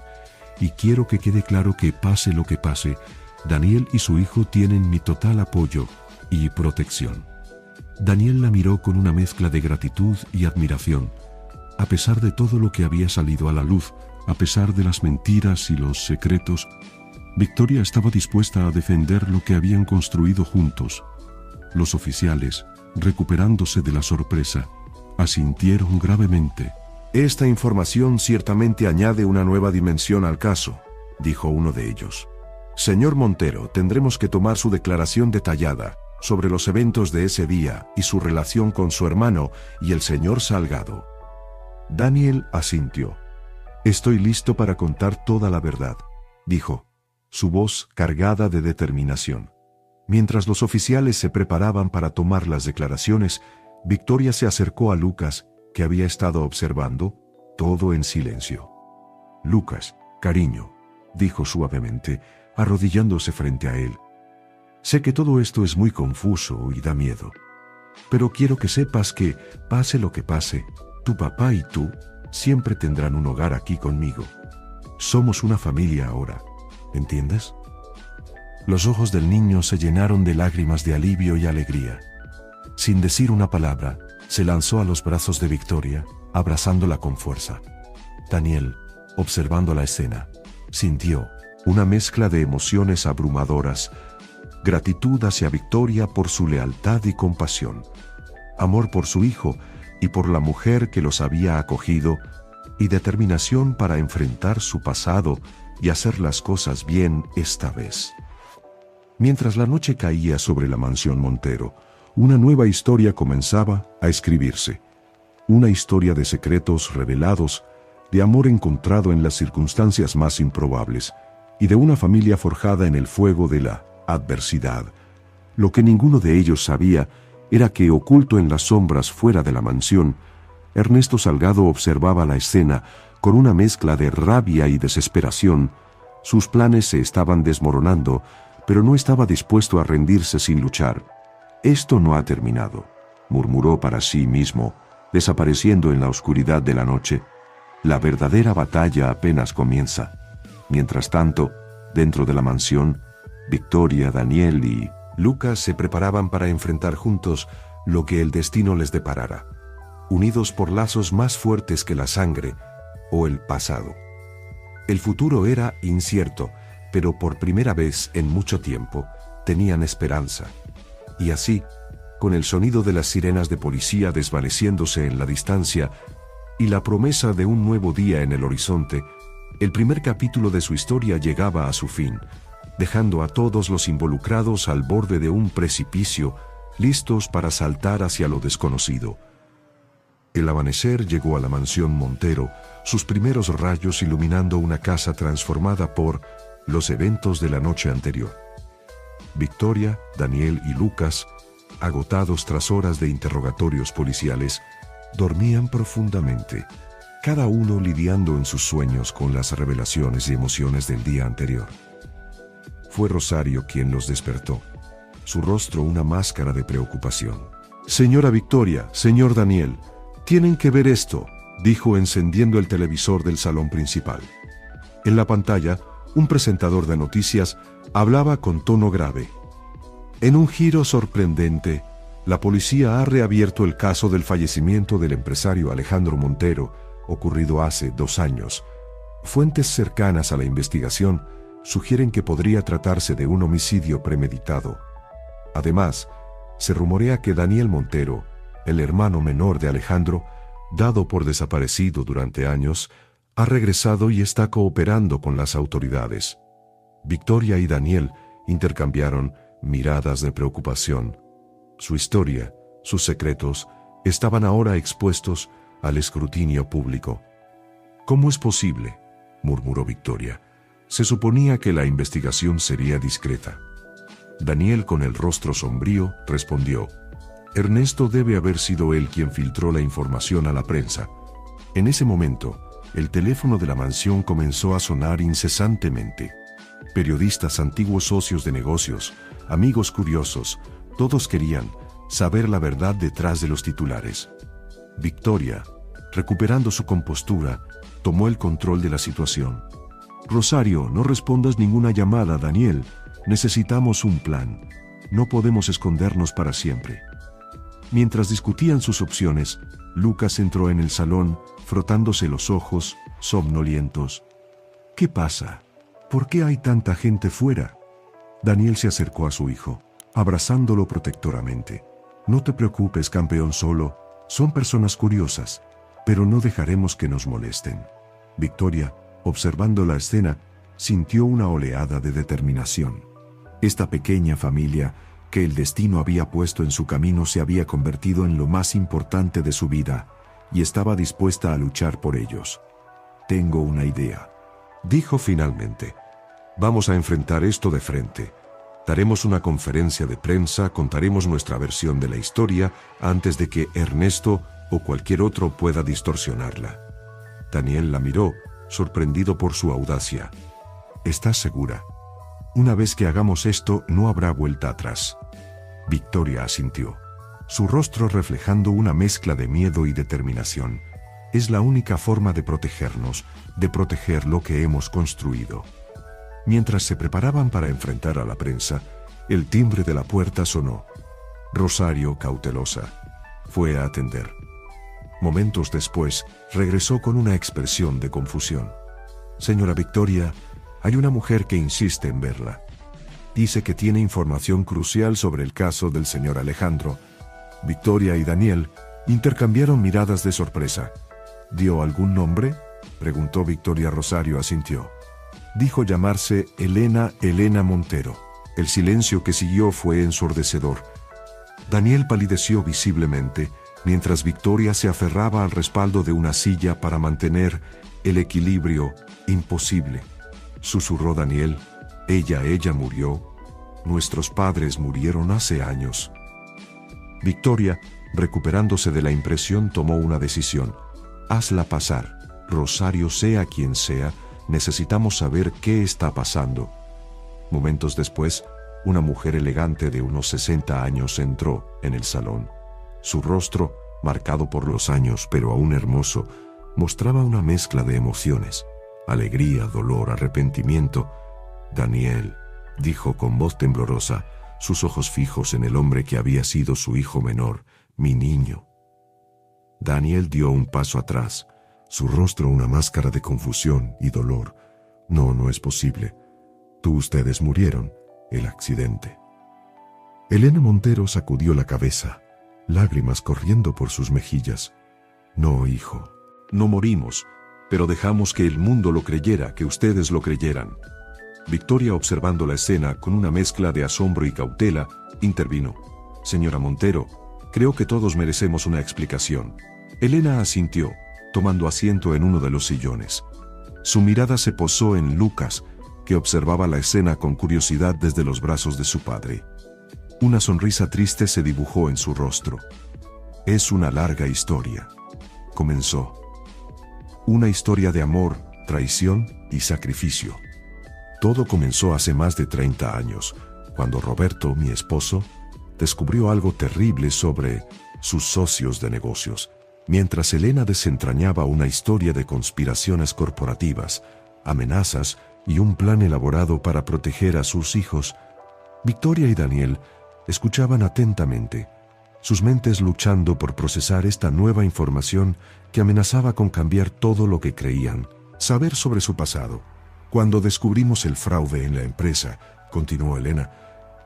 y quiero que quede claro que pase lo que pase, Daniel y su hijo tienen mi total apoyo y protección. Daniel la miró con una mezcla de gratitud y admiración. A pesar de todo lo que había salido a la luz, a pesar de las mentiras y los secretos, Victoria estaba dispuesta a defender lo que habían construido juntos. Los oficiales, recuperándose de la sorpresa, asintieron gravemente. Esta información ciertamente añade una nueva dimensión al caso, dijo uno de ellos. Señor Montero, tendremos que tomar su declaración detallada sobre los eventos de ese día y su relación con su hermano y el señor Salgado. Daniel asintió. Estoy listo para contar toda la verdad, dijo, su voz cargada de determinación. Mientras los oficiales se preparaban para tomar las declaraciones, Victoria se acercó a Lucas, que había estado observando, todo en silencio. Lucas, cariño, dijo suavemente, arrodillándose frente a él. Sé que todo esto es muy confuso y da miedo, pero quiero que sepas que, pase lo que pase, tu papá y tú siempre tendrán un hogar aquí conmigo. Somos una familia ahora, ¿entiendes? Los ojos del niño se llenaron de lágrimas de alivio y alegría. Sin decir una palabra, se lanzó a los brazos de Victoria, abrazándola con fuerza. Daniel, observando la escena, sintió una mezcla de emociones abrumadoras, gratitud hacia Victoria por su lealtad y compasión, amor por su hijo y por la mujer que los había acogido, y determinación para enfrentar su pasado y hacer las cosas bien esta vez. Mientras la noche caía sobre la mansión Montero, una nueva historia comenzaba a escribirse. Una historia de secretos revelados, de amor encontrado en las circunstancias más improbables, y de una familia forjada en el fuego de la adversidad. Lo que ninguno de ellos sabía era que, oculto en las sombras fuera de la mansión, Ernesto Salgado observaba la escena con una mezcla de rabia y desesperación. Sus planes se estaban desmoronando, pero no estaba dispuesto a rendirse sin luchar. «Esto no ha terminado», murmuró para sí mismo, desapareciendo en la oscuridad de la noche. «La verdadera batalla apenas comienza». Mientras tanto, dentro de la mansión, Victoria, Daniel y Lucas se preparaban para enfrentar juntos lo que el destino les deparara, unidos por lazos más fuertes que la sangre o el pasado. El futuro era incierto, pero por primera vez en mucho tiempo tenían esperanza. Y así, con el sonido de las sirenas de policía desvaneciéndose en la distancia y la promesa de un nuevo día en el horizonte, el primer capítulo de su historia llegaba a su fin, dejando a todos los involucrados al borde de un precipicio, listos para saltar hacia lo desconocido. El amanecer llegó a la mansión Montero, sus primeros rayos iluminando una casa transformada por los eventos de la noche anterior. Victoria, Daniel y Lucas, agotados tras horas de interrogatorios policiales, dormían profundamente, cada uno lidiando en sus sueños con las revelaciones y emociones del día anterior. Fue Rosario quien los despertó, su rostro una máscara de preocupación. «Señora Victoria, señor Daniel, tienen que ver esto», dijo encendiendo el televisor del salón principal. En la pantalla, un presentador de noticias hablaba con tono grave. «En un giro sorprendente, la policía ha reabierto el caso del fallecimiento del empresario Alejandro Montero, ocurrido hace 2 años. Fuentes cercanas a la investigación sugieren que podría tratarse de un homicidio premeditado. Además, se rumorea que Daniel Montero, el hermano menor de Alejandro, dado por desaparecido durante años, ha regresado y está cooperando con las autoridades». Victoria y Daniel intercambiaron miradas de preocupación. Su historia, sus secretos, estaban ahora expuestos al escrutinio público. «¿Cómo es posible?», murmuró Victoria. «Se suponía que la investigación sería discreta». Daniel, con el rostro sombrío, respondió: Ernesto debe haber sido él quien filtró la información a la prensa. En ese momento, el teléfono de la mansión comenzó a sonar incesantemente. Periodistas, antiguos socios de negocios, amigos curiosos, todos querían saber la verdad detrás de los titulares. Victoria, recuperando su compostura, tomó el control de la situación. Rosario, no respondas ninguna llamada, Daniel. Necesitamos un plan. No podemos escondernos para siempre. Mientras discutían sus opciones, Lucas entró en el salón, frotándose los ojos, somnolientos. ¿Qué pasa? ¿Por qué hay tanta gente fuera? Daniel se acercó a su hijo, abrazándolo protectoramente. No te preocupes, campeón, solo. Son personas curiosas, pero no dejaremos que nos molesten. Victoria, observando la escena, sintió una oleada de determinación. Esta pequeña familia que el destino había puesto en su camino se había convertido en lo más importante de su vida y estaba dispuesta a luchar por ellos. Tengo una idea, dijo finalmente. Vamos a enfrentar esto de frente. Daremos una conferencia de prensa, contaremos nuestra versión de la historia antes de que Ernesto o cualquier otro pueda distorsionarla. Daniel la miró, sorprendido por su audacia. ¿Estás segura? Una vez que hagamos esto, no habrá vuelta atrás. Victoria asintió, su rostro reflejando una mezcla de miedo y determinación. Es la única forma de protegernos, de proteger lo que hemos construido. Mientras se preparaban para enfrentar a la prensa, el timbre de la puerta sonó. Rosario, cautelosa, fue a atender. Momentos después, regresó con una expresión de confusión. Señora Victoria, hay una mujer que insiste en verla. Dice que tiene información crucial sobre el caso del señor Alejandro. Victoria y Daniel intercambiaron miradas de sorpresa. ¿Dio algún nombre?, preguntó Victoria. Rosario asintió. Dijo llamarse Elena Montero. El silencio que siguió fue ensordecedor. Daniel palideció visiblemente, mientras Victoria se aferraba al respaldo de una silla para mantener el equilibrio. Imposible, susurró Daniel. Ella murió. Nuestros padres murieron hace años. Victoria, recuperándose de la impresión, tomó una decisión. Hazla pasar. Rosario, sea quien sea, necesitamos saber qué está pasando. Momentos después, una mujer elegante de unos 60 años entró en el salón. Su rostro, marcado por los años pero aún hermoso, mostraba una mezcla de emociones: alegría, dolor, arrepentimiento. Daniel, dijo con voz temblorosa, sus ojos fijos en el hombre que había sido su hijo menor, mi niño. Daniel dio un paso atrás, su rostro una máscara de confusión y dolor. No es posible. Ustedes murieron. El accidente. Elena Montero sacudió la cabeza, lágrimas corriendo por sus mejillas. No, hijo. No morimos, pero dejamos que el mundo lo creyera, que ustedes lo creyeran. Victoria, observando la escena con una mezcla de asombro y cautela, intervino. Señora Montero, creo que todos merecemos una explicación. Elena asintió, tomando asiento en uno de los sillones. Su mirada se posó en Lucas, que observaba la escena con curiosidad desde los brazos de su padre. Una sonrisa triste se dibujó en su rostro. Es una larga historia, comenzó. Una historia de amor, traición y sacrificio. Todo comenzó hace más de 30 años, cuando Roberto, mi esposo, descubrió algo terrible sobre sus socios de negocios, mientras Elena desentrañaba una historia de conspiraciones corporativas, amenazas y un plan elaborado para proteger a sus hijos. Victoria y Daniel escuchaban atentamente, sus mentes luchando por procesar esta nueva información que amenazaba con cambiar todo lo que creían saber sobre su pasado. Cuando descubrimos el fraude en la empresa, continuó Elena,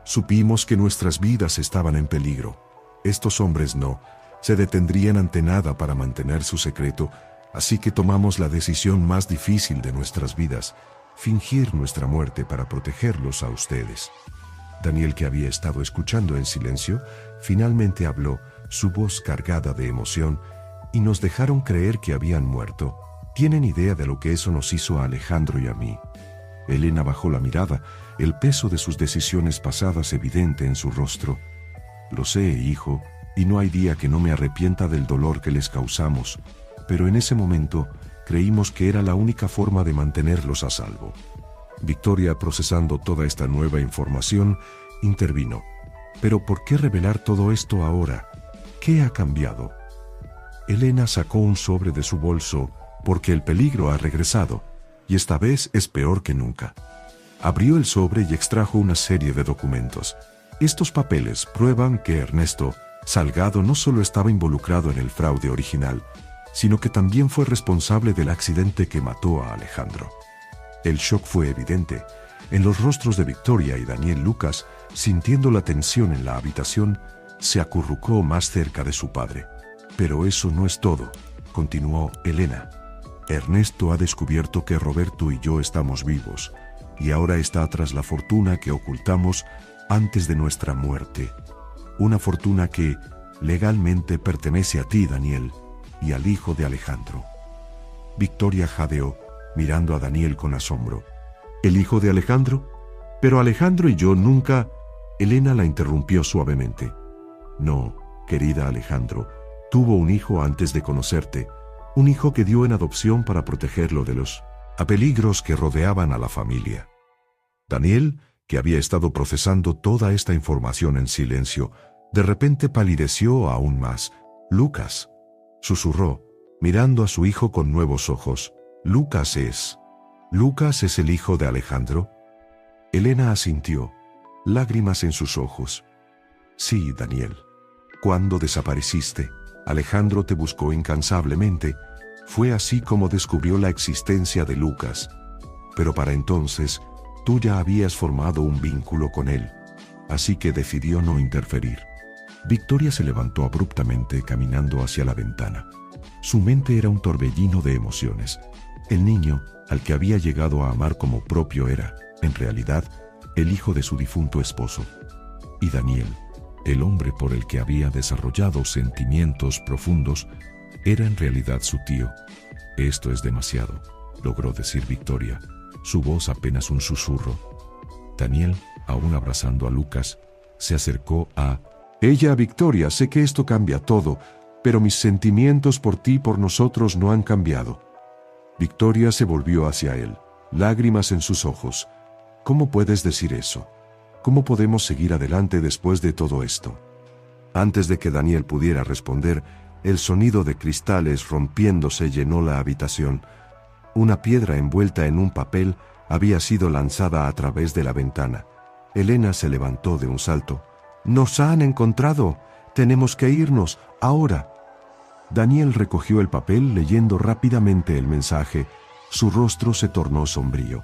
supimos que nuestras vidas estaban en peligro. Estos hombres no se detendrían ante nada para mantener su secreto, así que tomamos la decisión más difícil de nuestras vidas: fingir nuestra muerte para protegerlos a ustedes. Daniel, que había estado escuchando en silencio, finalmente habló, su voz cargada de emoción, y nos dejaron creer que habían muerto. ¿Tienen idea de lo que eso nos hizo a Alejandro y a mí? Elena bajó la mirada, el peso de sus decisiones pasadas evidente en su rostro. Lo sé, hijo, y no hay día que no me arrepienta del dolor que les causamos, pero en ese momento creímos que era la única forma de mantenerlos a salvo. Victoria, procesando toda esta nueva información, intervino. ¿Pero por qué revelar todo esto ahora? ¿Qué ha cambiado? Elena sacó un sobre de su bolso, porque el peligro ha regresado, y esta vez es peor que nunca. Abrió el sobre y extrajo una serie de documentos. Estos papeles prueban que Ernesto Salgado no solo estaba involucrado en el fraude original, sino que también fue responsable del accidente que mató a Alejandro. El shock fue evidente. En los rostros de Victoria y Daniel, Lucas, sintiendo la tensión en la habitación, se acurrucó más cerca de su padre. Pero eso no es todo, continuó Elena. Ernesto ha descubierto que Roberto y yo estamos vivos, y ahora está tras la fortuna que ocultamos antes de nuestra muerte. Una fortuna que legalmente pertenece a ti, Daniel, y al hijo de Alejandro. Victoria jadeó, mirando a Daniel con asombro. ¿El hijo de Alejandro? Pero Alejandro y yo nunca... Elena la interrumpió suavemente. No, querida Alejandro, tuvo un hijo antes de conocerte, un hijo que dio en adopción para protegerlo de los peligros que rodeaban a la familia. Daniel, que había estado procesando toda esta información en silencio, de repente palideció aún más. Lucas, susurró, mirando a su hijo con nuevos ojos. ¿Lucas es el hijo de Alejandro? Elena asintió, lágrimas en sus ojos. Sí, Daniel. Cuando desapareciste, Alejandro te buscó incansablemente. Fue así como descubrió la existencia de Lucas. Pero para entonces, tú ya habías formado un vínculo con él, así que decidió no interferir. Victoria se levantó abruptamente caminando hacia la ventana. Su mente era un torbellino de emociones. El niño, al que había llegado a amar como propio, era, en realidad, el hijo de su difunto esposo. Y Daniel, el hombre por el que había desarrollado sentimientos profundos, era en realidad su tío. Esto es demasiado, logró decir Victoria, su voz apenas un susurro. Daniel, aún abrazando a Lucas, se acercó a... Ella, Victoria, sé que esto cambia todo, pero mis sentimientos por ti y por nosotros no han cambiado. Victoria se volvió hacia él, lágrimas en sus ojos. ¿Cómo puedes decir eso? ¿Cómo podemos seguir adelante después de todo esto? Antes de que Daniel pudiera responder, el sonido de cristales rompiéndose llenó la habitación. Una piedra envuelta en un papel había sido lanzada a través de la ventana. Elena se levantó de un salto. ¡Nos han encontrado! ¡Tenemos que irnos, ahora! Daniel recogió el papel leyendo rápidamente el mensaje. Su rostro se tornó sombrío.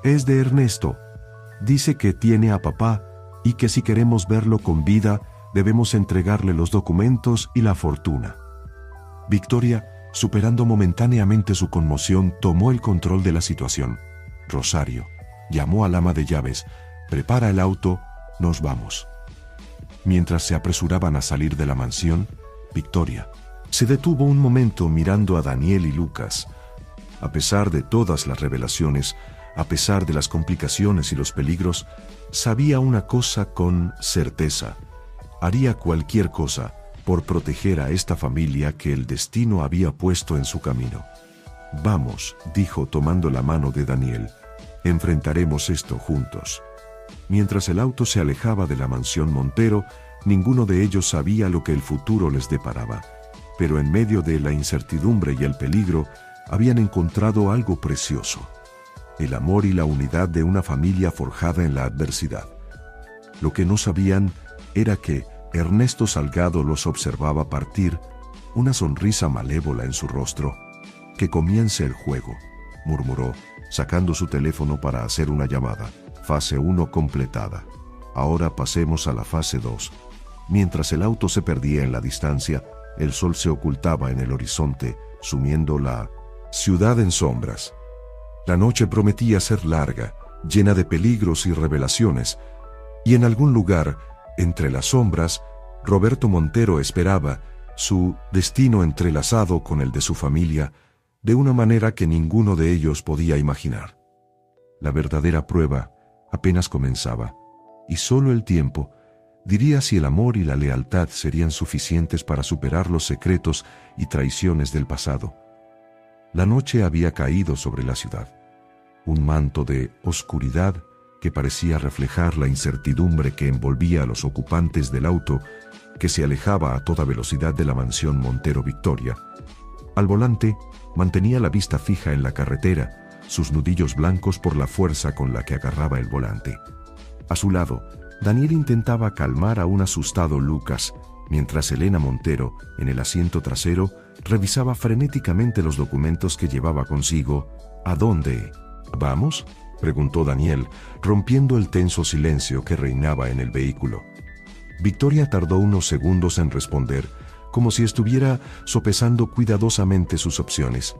Es de Ernesto. Dice que tiene a papá y que si queremos verlo con vida, debemos entregarle los documentos y la fortuna. Victoria, superando momentáneamente su conmoción, tomó el control de la situación. Rosario, llamó al ama de llaves. Prepara el auto, nos vamos. Mientras se apresuraban a salir de la mansión, Victoria se detuvo un momento mirando a Daniel y Lucas. A pesar de todas las revelaciones, a pesar de las complicaciones y los peligros, sabía una cosa con certeza. Haría cualquier cosa por proteger a esta familia que el destino había puesto en su camino. Vamos, dijo tomando la mano de Daniel. Enfrentaremos esto juntos. Mientras el auto se alejaba de la mansión Montero, ninguno de ellos sabía lo que el futuro les deparaba. Pero en medio de la incertidumbre y el peligro, habían encontrado algo precioso: el amor y la unidad de una familia forjada en la adversidad. Lo que no sabían era que Ernesto Salgado los observaba partir, una sonrisa malévola en su rostro. «Que comience el juego», murmuró, sacando su teléfono para hacer una llamada. Fase 1 completada. Ahora pasemos a la fase 2. Mientras el auto se perdía en la distancia, el sol se ocultaba en el horizonte, sumiendo la ciudad en sombras. La noche prometía ser larga, llena de peligros y revelaciones, y en algún lugar, entre las sombras, Roberto Montero esperaba su destino entrelazado con el de su familia, de una manera que ninguno de ellos podía imaginar. La verdadera prueba apenas comenzaba, y solo el tiempo Diría si el amor y la lealtad serían suficientes para superar los secretos y traiciones del pasado. La noche había caído sobre la ciudad. Un manto de oscuridad que parecía reflejar la incertidumbre que envolvía a los ocupantes del auto que se alejaba a toda velocidad de la mansión Montero Victoria. Al volante, mantenía la vista fija en la carretera, sus nudillos blancos por la fuerza con la que agarraba el volante. A su lado, Daniel intentaba calmar a un asustado Lucas, mientras Elena Montero, en el asiento trasero, revisaba frenéticamente los documentos que llevaba consigo. ¿A dónde vamos?, preguntó Daniel, rompiendo el tenso silencio que reinaba en el vehículo. Victoria tardó unos segundos en responder, como si estuviera sopesando cuidadosamente sus opciones.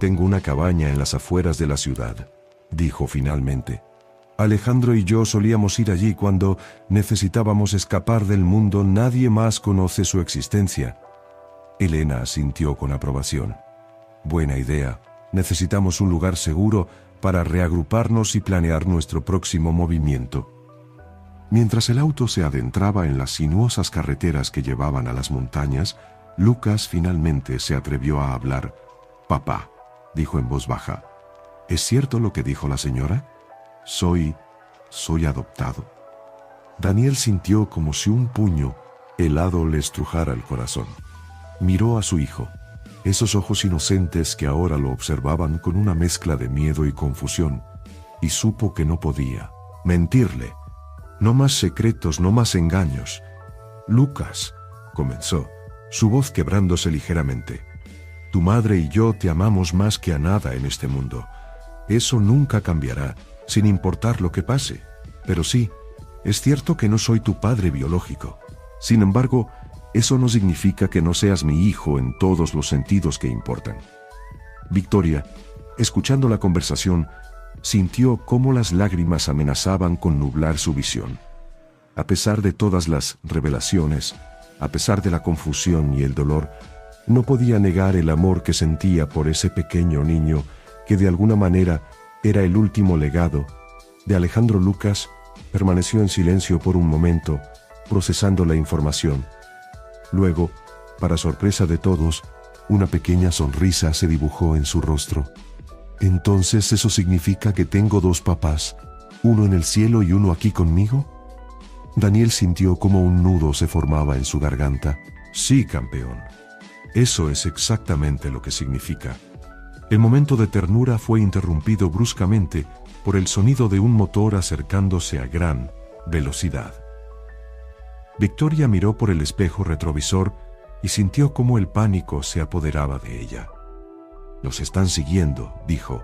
«Tengo una cabaña en las afueras de la ciudad», dijo finalmente. «Alejandro y yo solíamos ir allí cuando necesitábamos escapar del mundo. Nadie más conoce su existencia». Elena asintió con aprobación. «Buena idea. Necesitamos un lugar seguro para reagruparnos y planear nuestro próximo movimiento». Mientras el auto se adentraba en las sinuosas carreteras que llevaban a las montañas, Lucas finalmente se atrevió a hablar. «Papá», dijo en voz baja, «¿es cierto lo que dijo la señora? Soy adoptado». Daniel sintió como si un puño helado le estrujara el corazón. Miró a su hijo, esos ojos inocentes que ahora lo observaban con una mezcla de miedo y confusión, y supo que no podía mentirle. «No más secretos, no más engaños». «Lucas», comenzó, su voz quebrándose ligeramente, «tu madre y yo te amamos más que a nada en este mundo. Eso nunca cambiará, sin importar lo que pase. Pero sí, es cierto que no soy tu padre biológico. Sin embargo, eso no significa que no seas mi hijo en todos los sentidos que importan». Victoria, escuchando la conversación, sintió cómo las lágrimas amenazaban con nublar su visión. A pesar de todas las revelaciones, a pesar de la confusión y el dolor, no podía negar el amor que sentía por ese pequeño niño que de alguna manera era el último legado de Alejandro. Lucas permaneció en silencio por un momento, procesando la información. Luego, para sorpresa de todos, una pequeña sonrisa se dibujó en su rostro. «¿Entonces eso significa que tengo dos papás, uno en el cielo y uno aquí conmigo?» Daniel sintió como un nudo se formaba en su garganta. «Sí, campeón. Eso es exactamente lo que significa». El momento de ternura fue interrumpido bruscamente por el sonido de un motor acercándose a gran velocidad. Victoria miró por el espejo retrovisor y sintió cómo el pánico se apoderaba de ella. «Nos están siguiendo», dijo,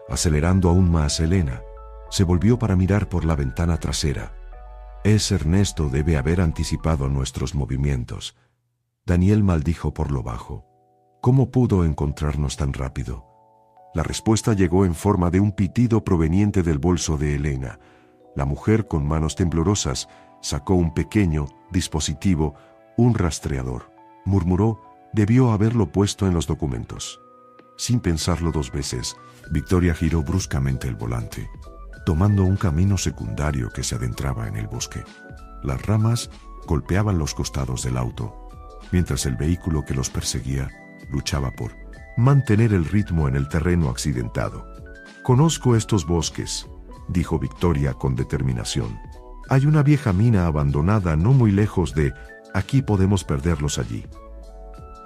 acelerando aún más. Elena se volvió para mirar por la ventana trasera. «Ese Ernesto debe haber anticipado nuestros movimientos». Daniel maldijo por lo bajo. «¿Cómo pudo encontrarnos tan rápido?» La respuesta llegó en forma de un pitido proveniente del bolso de Elena. La mujer, con manos temblorosas, sacó un pequeño dispositivo, un rastreador. Murmuró, «Debió haberlo puesto en los documentos». Sin pensarlo dos veces, Victoria giró bruscamente el volante, tomando un camino secundario que se adentraba en el bosque. Las ramas golpeaban los costados del auto, mientras el vehículo que los perseguía luchaba por mantener el ritmo en el terreno accidentado. «Conozco estos bosques», dijo Victoria con determinación. «Hay una vieja mina abandonada no muy lejos de aquí. Podemos perderlos allí».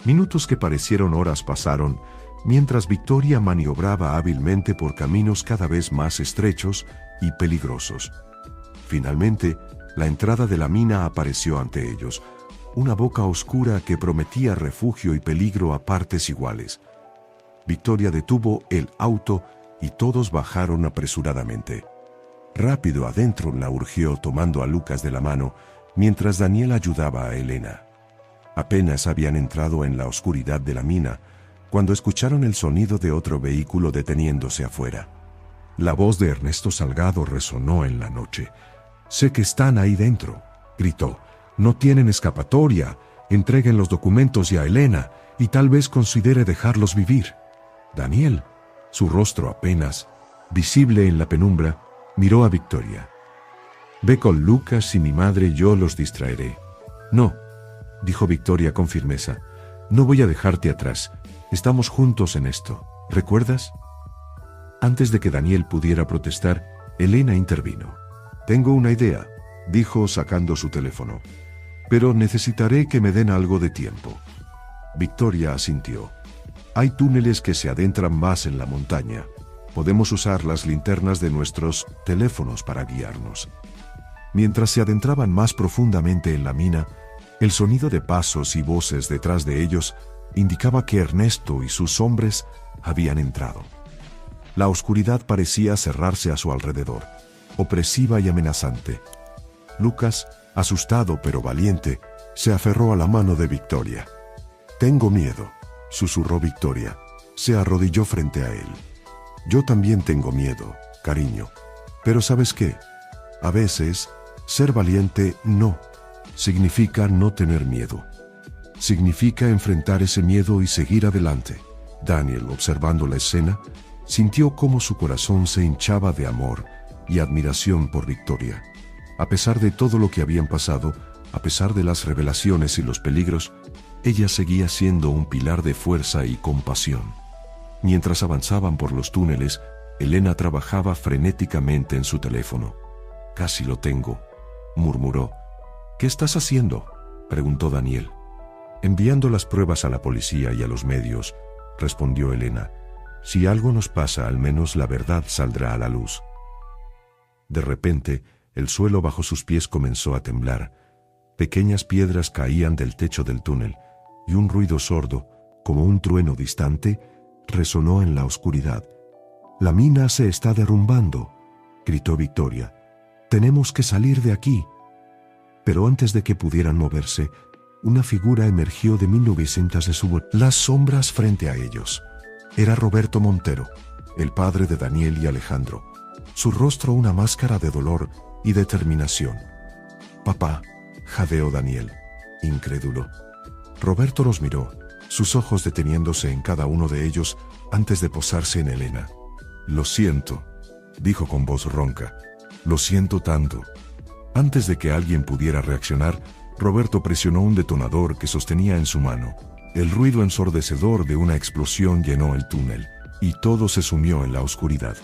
Minutos que parecieron horas pasaron, mientras Victoria maniobraba hábilmente por caminos cada vez más estrechos y peligrosos. Finalmente, la entrada de la mina apareció ante ellos, una boca oscura que prometía refugio y peligro a partes iguales. Victoria detuvo el auto y todos bajaron apresuradamente. «Rápido adentro», la urgió tomando a Lucas de la mano, mientras Daniel ayudaba a Elena. Apenas habían entrado en la oscuridad de la mina, cuando escucharon el sonido de otro vehículo deteniéndose afuera. La voz de Ernesto Salgado resonó en la noche. «Sé que están ahí dentro», gritó. «No tienen escapatoria. Entreguen los documentos y a Elena, y tal vez considere dejarlos vivir». Daniel, su rostro apenas visible en la penumbra, miró a Victoria. Ve con Lucas y mi madre, yo los distraeré. No, dijo Victoria con firmeza. No voy a dejarte atrás. Estamos juntos en esto. ¿Recuerdas? Antes de que Daniel pudiera protestar, Elena intervino. Tengo una idea, dijo sacando su teléfono. Pero necesitaré que me den algo de tiempo. Victoria asintió. Hay túneles que se adentran más en la montaña. Podemos usar las linternas de nuestros teléfonos para guiarnos. Mientras se adentraban más profundamente en la mina, el sonido de pasos y voces detrás de ellos indicaba que Ernesto y sus hombres habían entrado. La oscuridad parecía cerrarse a su alrededor, opresiva y amenazante. Lucas, asustado pero valiente, se aferró a la mano de Victoria. «Tengo miedo», susurró Victoria. Se arrodilló frente a él. «Yo también tengo miedo, cariño. Pero ¿sabes qué? A veces, ser valiente no significa no tener miedo. Significa enfrentar ese miedo y seguir adelante». Daniel, observando la escena, sintió cómo su corazón se hinchaba de amor y admiración por Victoria. A pesar de todo lo que habían pasado, a pesar de las revelaciones y los peligros, ella seguía siendo un pilar de fuerza y compasión. Mientras avanzaban por los túneles, Elena trabajaba frenéticamente en su teléfono. «Casi lo tengo», murmuró. «¿Qué estás haciendo?», preguntó Daniel. «Enviando las pruebas a la policía y a los medios», respondió Elena. «Si algo nos pasa, al menos la verdad saldrá a la luz». De repente, el suelo bajo sus pies comenzó a temblar. Pequeñas piedras caían del techo del túnel, y un ruido sordo, como un trueno distante, resonó en la oscuridad. «La mina se está derrumbando», gritó Victoria. «Tenemos que salir de aquí». Pero antes de que pudieran moverse, una figura emergió de 1900 de su las sombras frente a ellos. Era Roberto Montero, el padre de Daniel y Alejandro. Su rostro una máscara de dolor y determinación. «Papá», jadeó Daniel, incrédulo. Roberto los miró, sus ojos deteniéndose en cada uno de ellos antes de posarse en Elena. «Lo siento», dijo con voz ronca. «Lo siento tanto». Antes de que alguien pudiera reaccionar, Roberto presionó un detonador que sostenía en su mano. El ruido ensordecedor de una explosión llenó el túnel, y todo se sumió en la oscuridad.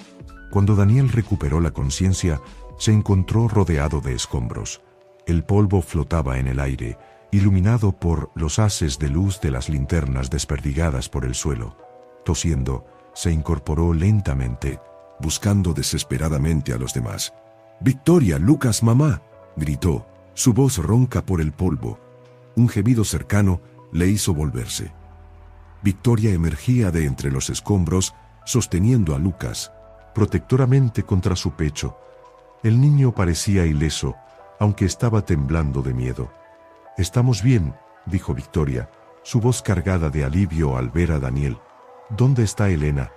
Cuando Daniel recuperó la conciencia, se encontró rodeado de escombros. El polvo flotaba en el aire, iluminado por los haces de luz de las linternas desperdigadas por el suelo. Tosiendo, se incorporó lentamente, buscando desesperadamente a los demás. «Victoria, Lucas, mamá», gritó, su voz ronca por el polvo. Un gemido cercano le hizo volverse. Victoria emergía de entre los escombros, sosteniendo a Lucas, protectoramente contra su pecho. El niño parecía ileso, aunque estaba temblando de miedo. «Estamos bien», dijo Victoria, su voz cargada de alivio al ver a Daniel. «¿Dónde está Elena?».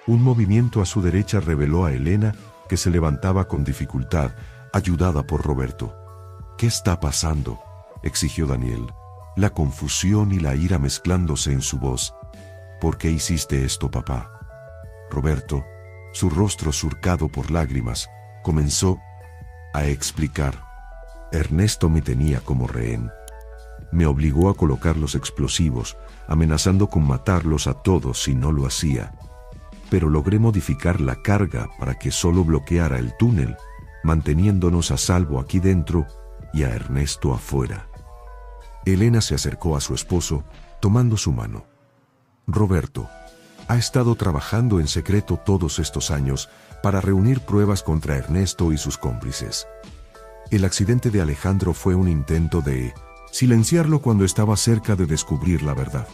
Un movimiento a su derecha reveló a Elena, que se levantaba con dificultad, ayudada por Roberto. «¿Qué está pasando?», exigió Daniel, la confusión y la ira mezclándose en su voz. «¿Por qué hiciste esto, papá?». Roberto, su rostro surcado por lágrimas, comenzó a explicar. «Ernesto me tenía como rehén. Me obligó a colocar los explosivos, amenazando con matarlos a todos si no lo hacía. Pero logré modificar la carga para que solo bloqueara el túnel, manteniéndonos a salvo aquí dentro y a Ernesto afuera». Elena se acercó a su esposo, tomando su mano. «Roberto ha estado trabajando en secreto todos estos años para reunir pruebas contra Ernesto y sus cómplices. El accidente de Alejandro fue un intento de silenciarlo cuando estaba cerca de descubrir la verdad».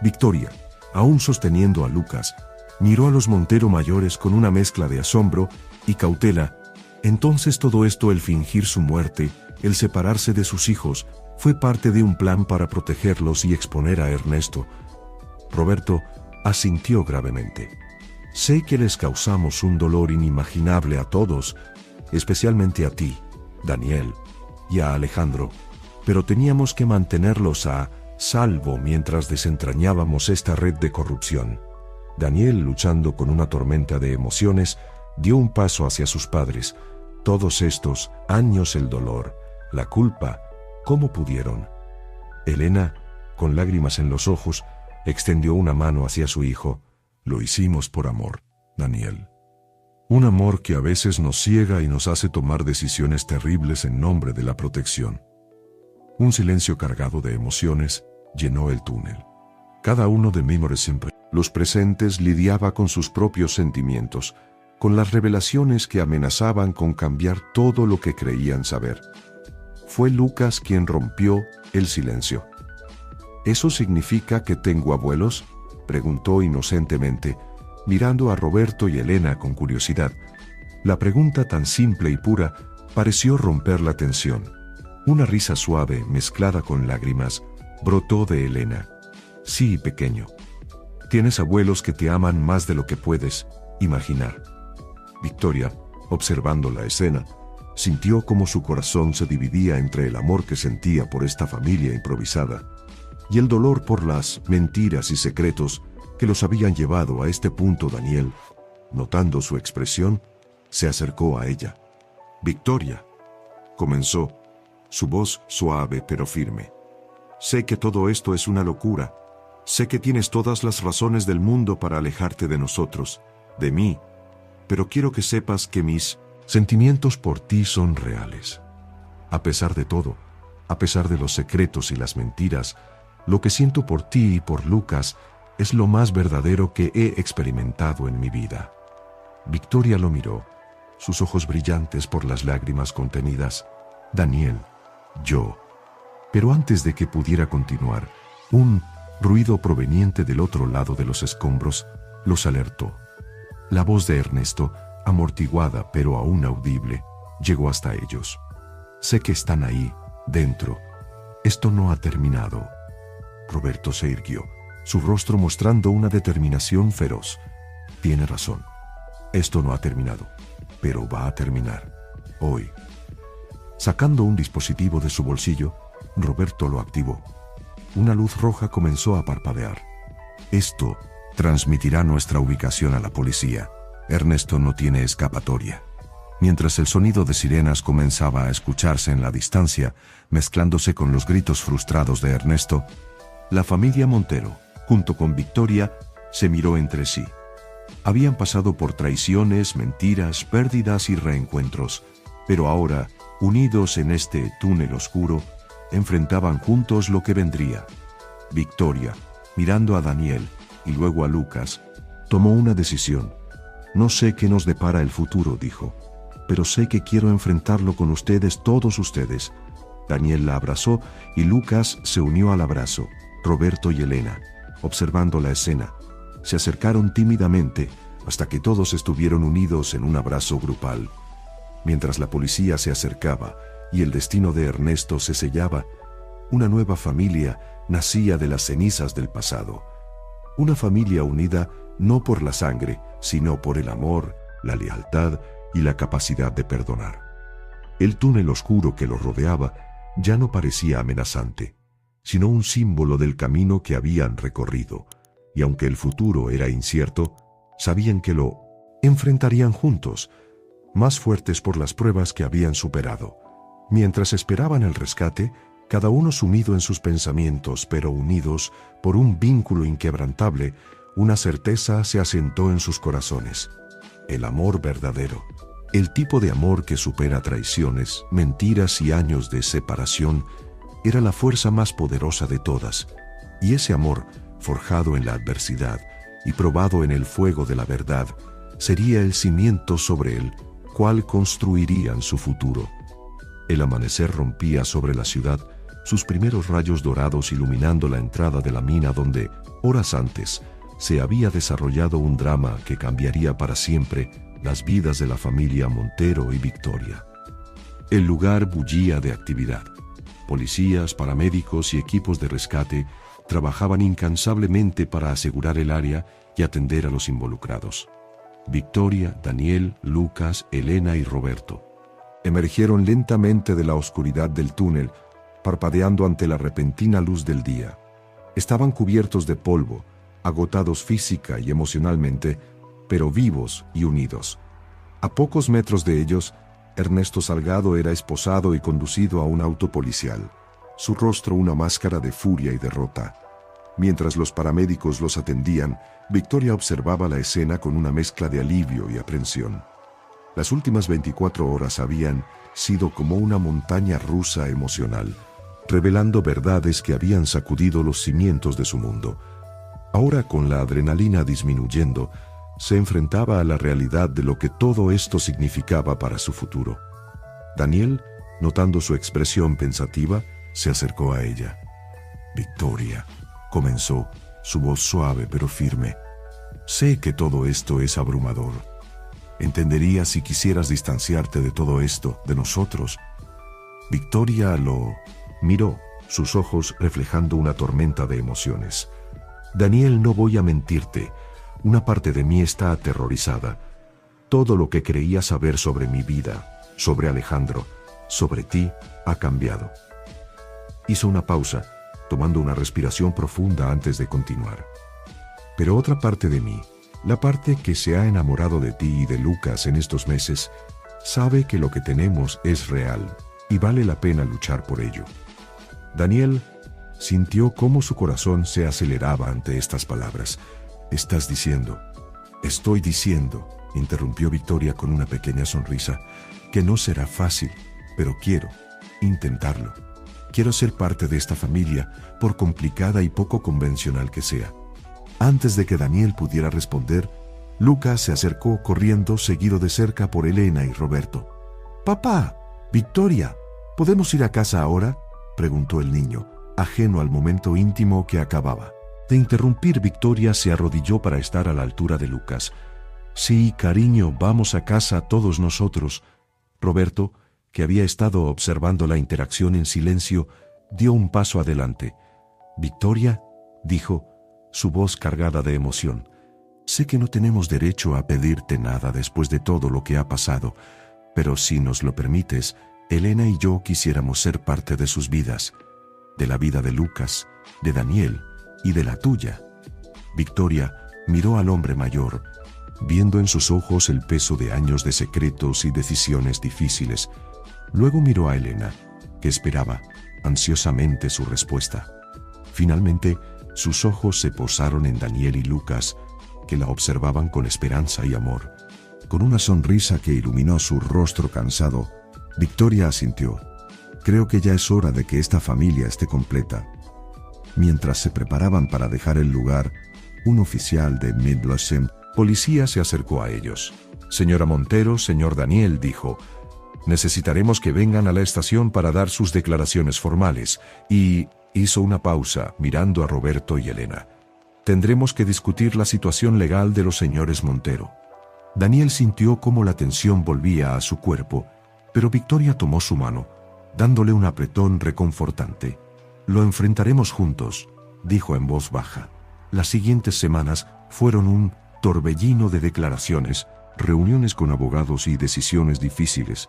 Victoria, aún sosteniendo a Lucas, miró a los Montero mayores con una mezcla de asombro y cautela. «Entonces todo esto, el fingir su muerte, el separarse de sus hijos, fue parte de un plan para protegerlos y exponer a Ernesto». Roberto asintió gravemente. «Sé que les causamos un dolor inimaginable a todos, especialmente a ti, Daniel, y a Alejandro, pero teníamos que mantenerlos a salvo mientras desentrañábamos esta red de corrupción». Daniel, luchando con una tormenta de emociones, dio un paso hacia sus padres. Todos estos años el dolor, la culpa, ¿cómo pudieron? Elena, con lágrimas en los ojos, extendió una mano hacia su hijo. Lo hicimos por amor, Daniel. Un amor que a veces nos ciega y nos hace tomar decisiones terribles en nombre de la protección. Un silencio cargado de emociones llenó el túnel. Cada uno de los presentes lidiaba con sus propios sentimientos, con las revelaciones que amenazaban con cambiar todo lo que creían saber. Fue Lucas quien rompió el silencio. ¿Eso significa que tengo abuelos?, preguntó inocentemente, mirando a Roberto y Elena con curiosidad. La pregunta tan simple y pura pareció romper la tensión. Una risa suave, mezclada con lágrimas, brotó de Elena. Sí, pequeño. Tienes abuelos que te aman más de lo que puedes imaginar. Victoria, observando la escena, sintió como su corazón se dividía entre el amor que sentía por esta familia improvisada y el dolor por las mentiras y secretos que los habían llevado a este punto. Daniel, notando su expresión, se acercó a ella. Victoria, comenzó, su voz suave pero firme. Sé que todo esto es una locura. Sé que tienes todas las razones del mundo para alejarte de nosotros, de mí, pero quiero que sepas que mis sentimientos por ti son reales. A pesar de todo, a pesar de los secretos y las mentiras, lo que siento por ti y por Lucas es lo más verdadero que he experimentado en mi vida. Victoria lo miró, sus ojos brillantes por las lágrimas contenidas. Daniel, yo. Pero antes de que pudiera continuar, un ruido proveniente del otro lado de los escombros los alertó. La voz de Ernesto, amortiguada pero aún audible, llegó hasta ellos. Sé que están ahí, dentro. Esto no ha terminado. Roberto se irguió, su rostro mostrando una determinación feroz. Tiene razón. Esto no ha terminado, pero va a terminar. Hoy. Sacando un dispositivo de su bolsillo, Roberto lo activó. Una luz roja comenzó a parpadear. Esto transmitirá nuestra ubicación a la policía. Ernesto no tiene escapatoria. Mientras el sonido de sirenas comenzaba a escucharse en la distancia, mezclándose con los gritos frustrados de Ernesto, la familia Montero, junto con Victoria, se miró entre sí. Habían pasado por traiciones, mentiras, pérdidas y reencuentros, pero ahora, unidos en este túnel oscuro, enfrentaban juntos lo que vendría. Victoria, mirando a Daniel y luego a Lucas, tomó una decisión. No sé qué nos depara el futuro, dijo, pero sé que quiero enfrentarlo con ustedes, todos ustedes. Daniel la abrazó y Lucas se unió al abrazo. Roberto y Elena, observando la escena, se acercaron tímidamente hasta que todos estuvieron unidos en un abrazo grupal. Mientras la policía se acercaba y el destino de Ernesto se sellaba, una nueva familia nacía de las cenizas del pasado. Una familia unida no por la sangre, sino por el amor, la lealtad y la capacidad de perdonar. El túnel oscuro que los rodeaba ya no parecía amenazante, sino un símbolo del camino que habían recorrido, y aunque el futuro era incierto, sabían que lo enfrentarían juntos, más fuertes por las pruebas que habían superado. Mientras esperaban el rescate, cada uno sumido en sus pensamientos, pero unidos por un vínculo inquebrantable, una certeza se asentó en sus corazones: el amor verdadero. El tipo de amor que supera traiciones, mentiras y años de separación, era la fuerza más poderosa de todas, y ese amor, forjado en la adversidad y probado en el fuego de la verdad, sería el cimiento sobre el cual construirían su futuro. El amanecer rompía sobre la ciudad, sus primeros rayos dorados iluminando la entrada de la mina donde, horas antes, se había desarrollado un drama que cambiaría para siempre las vidas de la familia Montero y Victoria. El lugar bullía de actividad. Policías, paramédicos y equipos de rescate trabajaban incansablemente para asegurar el área y atender a los involucrados. Victoria, Daniel, Lucas, Elena y Roberto emergieron lentamente de la oscuridad del túnel, parpadeando ante la repentina luz del día. Estaban cubiertos de polvo, agotados física y emocionalmente, pero vivos y unidos. A pocos metros de ellos, Ernesto Salgado era esposado y conducido a un auto policial, su rostro una máscara de furia y derrota. Mientras los paramédicos los atendían, Victoria observaba la escena con una mezcla de alivio y aprensión. Las últimas 24 horas habían sido como una montaña rusa emocional, revelando verdades que habían sacudido los cimientos de su mundo. Ahora, con la adrenalina disminuyendo, se enfrentaba a la realidad de lo que todo esto significaba para su futuro. Daniel, notando su expresión pensativa, se acercó a ella. «Victoria», comenzó, su voz suave pero firme. «Sé que todo esto es abrumador. Entendería si quisieras distanciarte de todo esto, de nosotros». Victoria lo miró, sus ojos reflejando una tormenta de emociones. «Daniel, no voy a mentirte. Una parte de mí está aterrorizada. Todo lo que creía saber sobre mi vida, sobre Alejandro, sobre ti, ha cambiado». Hizo una pausa, tomando una respiración profunda antes de continuar. «Pero otra parte de mí, la parte que se ha enamorado de ti y de Lucas en estos meses, sabe que lo que tenemos es real y vale la pena luchar por ello». Daniel sintió cómo su corazón se aceleraba ante estas palabras. «Estás diciendo». «Estoy diciendo», interrumpió Victoria con una pequeña sonrisa, «que no será fácil, pero quiero intentarlo. Quiero ser parte de esta familia, por complicada y poco convencional que sea». Antes de que Daniel pudiera responder, Lucas se acercó corriendo, seguido de cerca por Elena y Roberto. «Papá, Victoria, ¿podemos ir a casa ahora?», preguntó el niño, ajeno al momento íntimo que acababa de interrumpir. Victoria se arrodilló para estar a la altura de Lucas. «Sí, cariño, vamos a casa todos nosotros». Roberto, que había estado observando la interacción en silencio, dio un paso adelante. «Victoria», dijo, su voz cargada de emoción, «sé que no tenemos derecho a pedirte nada después de todo lo que ha pasado, pero si nos lo permites, Elena y yo quisiéramos ser parte de sus vidas, de la vida de Lucas, de Daniel y de la tuya». Victoria miró al hombre mayor, viendo en sus ojos el peso de años de secretos y decisiones difíciles. Luego miró a Elena, que esperaba ansiosamente su respuesta. Finalmente, sus ojos se posaron en Daniel y Lucas, que la observaban con esperanza y amor. Con una sonrisa que iluminó su rostro cansado, Victoria asintió. «Creo que ya es hora de que esta familia esté completa». Mientras se preparaban para dejar el lugar, un oficial de Midlothian policía se acercó a ellos. «Señora Montero, señor Daniel», dijo, «necesitaremos que vengan a la estación para dar sus declaraciones formales», y hizo una pausa, mirando a Roberto y Elena. «Tendremos que discutir la situación legal de los señores Montero». Daniel sintió cómo la tensión volvía a su cuerpo, pero Victoria tomó su mano, dándole un apretón reconfortante. «Lo enfrentaremos juntos», dijo en voz baja. Las siguientes semanas fueron un torbellino de declaraciones, reuniones con abogados y decisiones difíciles.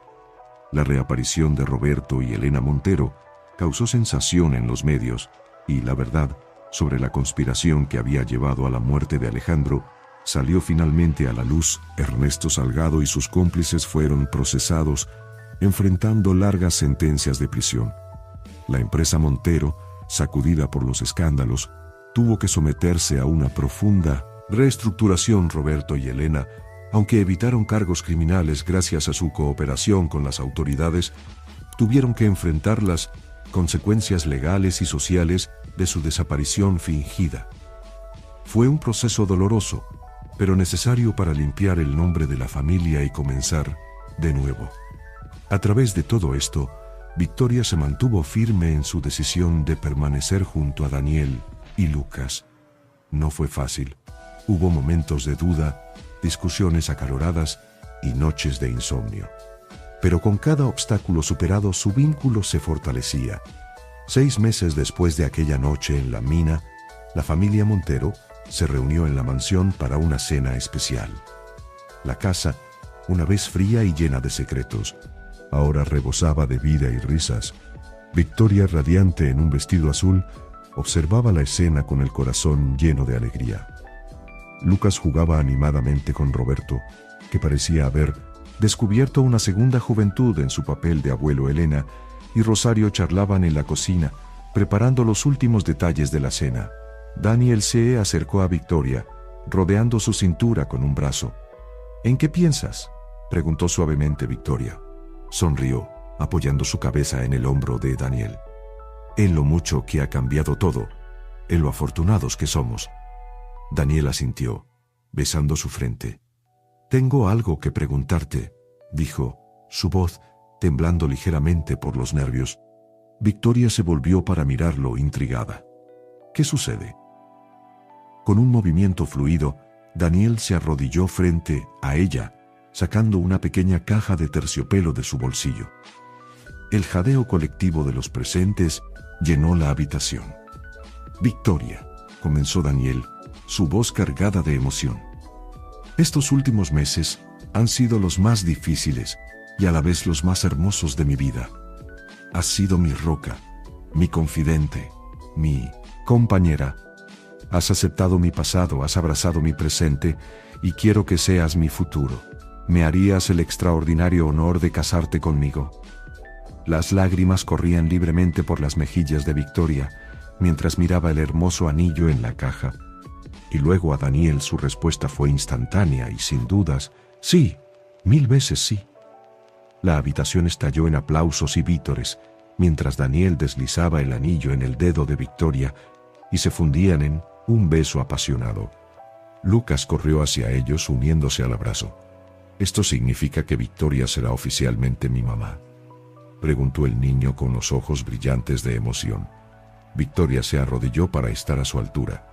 La reaparición de Roberto y Elena Montero causó sensación en los medios, y la verdad sobre la conspiración que había llevado a la muerte de Alejandro salió finalmente a la luz. Ernesto Salgado y sus cómplices fueron procesados, enfrentando largas sentencias de prisión. La empresa Montero, sacudida por los escándalos, tuvo que someterse a una profunda reestructuración. Roberto y Elena, aunque evitaron cargos criminales gracias a su cooperación con las autoridades, tuvieron que enfrentar las consecuencias legales y sociales de su desaparición fingida. Fue un proceso doloroso, pero necesario para limpiar el nombre de la familia y comenzar de nuevo. A través de todo esto, Victoria se mantuvo firme en su decisión de permanecer junto a Daniel y Lucas. No fue fácil. Hubo momentos de duda, discusiones acaloradas y noches de insomnio. Pero con cada obstáculo superado, su vínculo se fortalecía. 6 meses después de aquella noche en la mina, la familia Montero se reunió en la mansión para una cena especial. La casa, una vez fría y llena de secretos, ahora rebosaba de vida y risas. Victoria, radiante en un vestido azul, observaba la escena con el corazón lleno de alegría. Lucas jugaba animadamente con Roberto, que parecía haber descubierto una segunda juventud en su papel de abuelo Elena, y Rosario charlaban en la cocina, preparando los últimos detalles de la cena. Daniel se acercó a Victoria, rodeando su cintura con un brazo. ¿En qué piensas?, preguntó suavemente Victoria. Sonrió, apoyando su cabeza en el hombro de Daniel. En lo mucho que ha cambiado todo, en lo afortunados que somos. Daniel asintió, besando su frente. Tengo algo que preguntarte, dijo, su voz temblando ligeramente por los nervios. Victoria se volvió para mirarlo intrigada. ¿Qué sucede? Con un movimiento fluido, Daniel se arrodilló frente a ella, sacando una pequeña caja de terciopelo de su bolsillo. El jadeo colectivo de los presentes llenó la habitación. Victoria, comenzó Daniel, su voz cargada de emoción. Estos últimos meses han sido los más difíciles y a la vez los más hermosos de mi vida. Has sido mi roca, mi confidente, mi compañera. Has aceptado mi pasado, has abrazado mi presente y quiero que seas mi futuro. ¿Me harías el extraordinario honor de casarte conmigo? Las lágrimas corrían libremente por las mejillas de Victoria mientras miraba el hermoso anillo en la caja. Y luego a Daniel su respuesta fue instantánea y sin dudas, sí, 1000 veces sí. La habitación estalló en aplausos y vítores, mientras Daniel deslizaba el anillo en el dedo de Victoria y se fundían en un beso apasionado. Lucas corrió hacia ellos uniéndose al abrazo. ¿Esto significa que Victoria será oficialmente mi mamá?, preguntó el niño con los ojos brillantes de emoción. Victoria se arrodilló para estar a su altura.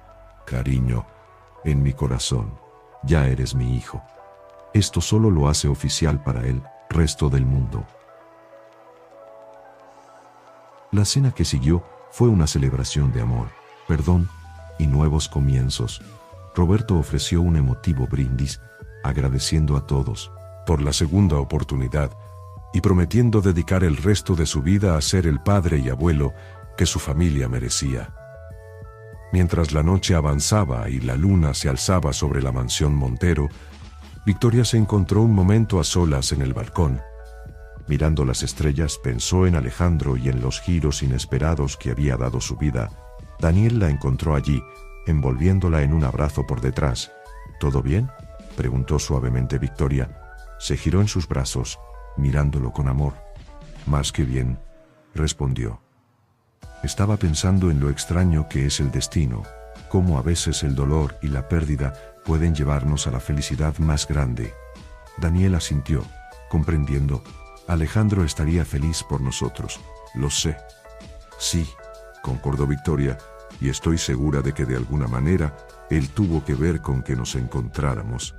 Cariño, en mi corazón, ya eres mi hijo. Esto solo lo hace oficial para el resto del mundo. La cena que siguió fue una celebración de amor, perdón y nuevos comienzos. Roberto ofreció un emotivo brindis, agradeciendo a todos por la segunda oportunidad y prometiendo dedicar el resto de su vida a ser el padre y abuelo que su familia merecía. Mientras la noche avanzaba y la luna se alzaba sobre la mansión Montero, Victoria se encontró un momento a solas en el balcón. Mirando las estrellas, pensó en Alejandro y en los giros inesperados que había dado su vida. Daniel la encontró allí, envolviéndola en un abrazo por detrás. ¿Todo bien?, preguntó suavemente Victoria. Se giró en sus brazos, mirándolo con amor. Más que bien, respondió. Estaba pensando en lo extraño que es el destino, cómo a veces el dolor y la pérdida pueden llevarnos a la felicidad más grande. Daniel asintió, comprendiendo. Alejandro estaría feliz por nosotros, lo sé. Sí, concordó Victoria, y estoy segura de que de alguna manera él tuvo que ver con que nos encontráramos.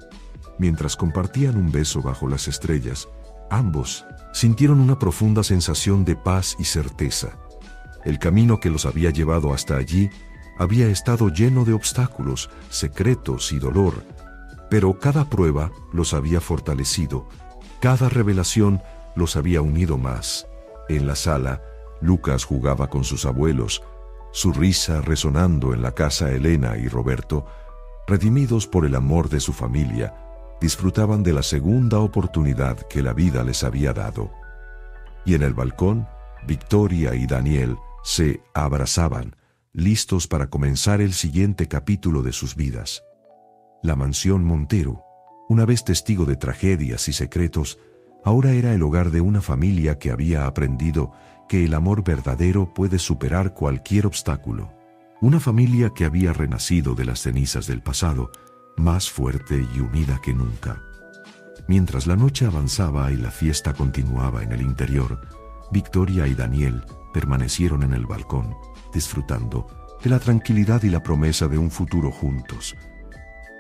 Mientras compartían un beso bajo las estrellas, ambos sintieron una profunda sensación de paz y certeza. El camino que los había llevado hasta allí había estado lleno de obstáculos, secretos y dolor, pero cada prueba los había fortalecido, cada revelación los había unido más. En la sala, Lucas jugaba con sus abuelos, su risa resonando en la casa. Elena y Roberto, redimidos por el amor de su familia, disfrutaban de la segunda oportunidad que la vida les había dado. Y en el balcón, Victoria y Daniel se abrazaban, listos para comenzar el siguiente capítulo de sus vidas. La mansión Montero, una vez testigo de tragedias y secretos, ahora era el hogar de una familia que había aprendido que el amor verdadero puede superar cualquier obstáculo. Una familia que había renacido de las cenizas del pasado, más fuerte y unida que nunca. Mientras la noche avanzaba y la fiesta continuaba en el interior, Victoria y Daniel permanecieron en el balcón, disfrutando de la tranquilidad y la promesa de un futuro juntos.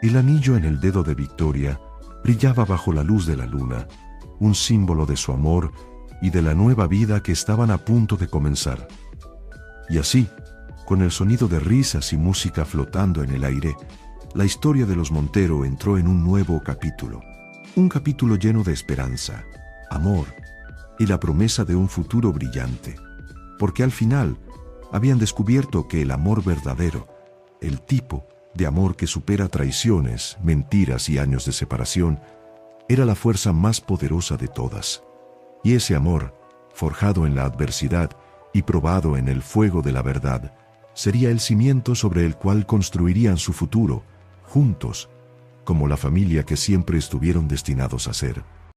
El anillo en el dedo de Victoria brillaba bajo la luz de la luna, un símbolo de su amor y de la nueva vida que estaban a punto de comenzar. Y así, con el sonido de risas y música flotando en el aire, la historia de los Montero entró en un nuevo capítulo. Un capítulo lleno de esperanza, amor y la promesa de un futuro brillante. Porque al final habían descubierto que el amor verdadero, el tipo de amor que supera traiciones, mentiras y años de separación, era la fuerza más poderosa de todas. Y ese amor, forjado en la adversidad y probado en el fuego de la verdad, sería el cimiento sobre el cual construirían su futuro, juntos, como la familia que siempre estuvieron destinados a ser.